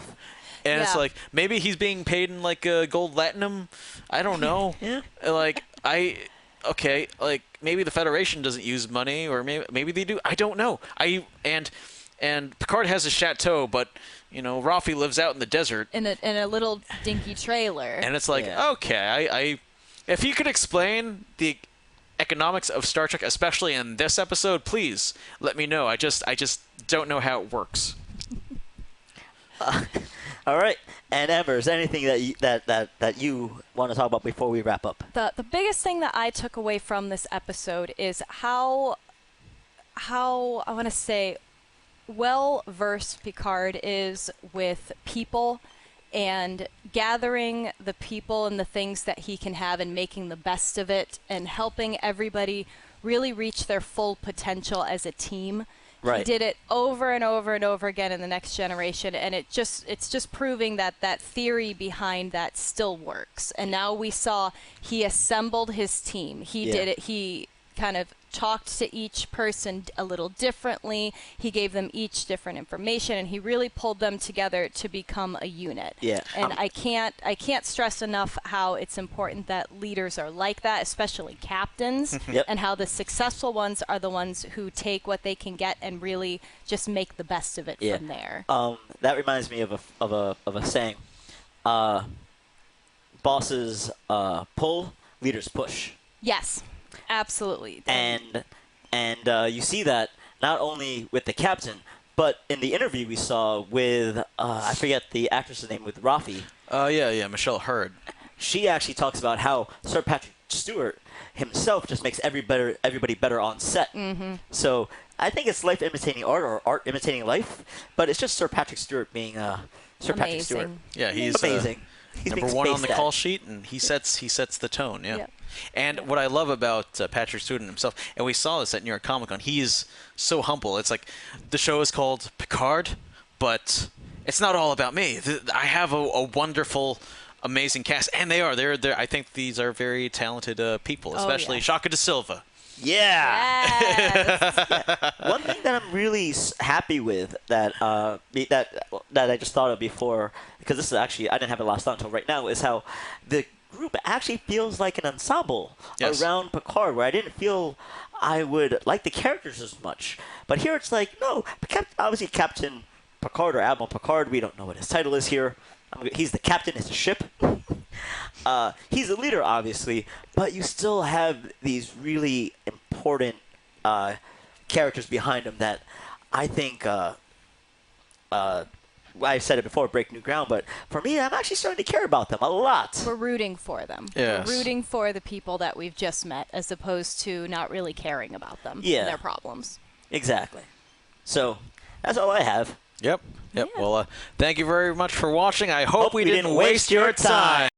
B: and it's
C: Yeah.
B: like maybe he's being paid in like gold latinum. I don't know.
A: Yeah.
B: Like okay, like maybe the Federation doesn't use money, or maybe they do. I don't know. And Picard has a chateau, but Rafi lives out in the desert,
C: In a little dinky trailer.
B: and it's like,
A: Yeah.
B: okay, I if you could explain the economics of Star Trek, especially in this episode, please let me know. I just don't know how it works.
A: All right. And Amber, is there anything that you want to talk about before we wrap up?
C: The biggest thing that I took away from this episode is how I want to say well versed Picard is with people and gathering the people and the things that he can have and making the best of it and helping everybody really reach their full potential as a team.
A: Right.
C: He did it over and over and over again in the Next Generation, and it's just proving that theory behind that still works. And now we saw he assembled his team. He did it. He kind of talked to each person a little differently. He gave them each different information, and he really pulled them together to become a unit.
A: Yeah.
C: And I can't stress enough how it's important that leaders are like that, especially captains,
A: Yep.
C: and how the successful ones are the ones who take what they can get and really just make the best of it
A: Yeah.
C: from there.
A: That reminds me of a saying. Bosses pull, leaders push.
C: Yes, absolutely.
A: And you see that not only with the captain, but in the interview we saw with I forget the actress's name, with Rafi.
B: Yeah, Michelle Hurd.
A: She actually talks about how Sir Patrick Stewart himself just makes everybody better on set. Mm-hmm. So I think it's life imitating art, or art imitating life, but it's just Sir Patrick Stewart being Sir Patrick Stewart.
C: Amazing.
B: Yeah, he's
A: Amazing. He's
B: number
A: being
B: one on
A: spaced
B: the
A: at.
B: call sheet, and he sets the tone. Yeah.
C: Yep.
B: And what I love about Patrick Stewart himself, and we saw this at New York Comic Con, he's so humble. It's like the show is called Picard, but it's not all about me. I have a wonderful, amazing cast, and they're I think these are very talented people, especially
C: yes.
B: Shaka De Silva.
A: Yeah.
C: Yes.
A: One thing that I'm really happy with that that I just thought of before, because this is actually I didn't have it last thought until right now, is how the group actually feels like an ensemble
B: Yes.
A: around Picard, where I didn't feel I would like the characters as much. But here it's like, no, obviously Captain Picard or Admiral Picard, we don't know what his title is here. He's the captain, it's a ship. He's a leader, obviously, but you still have these really important characters behind him that I think, I've said it before, break new ground, but for me, I'm actually starting to care about them a lot.
C: We're rooting for them.
B: Yes.
C: We're rooting for the people that we've just met, as opposed to not really caring about them
A: Yeah.
C: and their problems.
A: Exactly. So, that's all I have.
B: Yep.
C: Yeah.
B: Well, thank you very much for watching. I hope we didn't waste your time.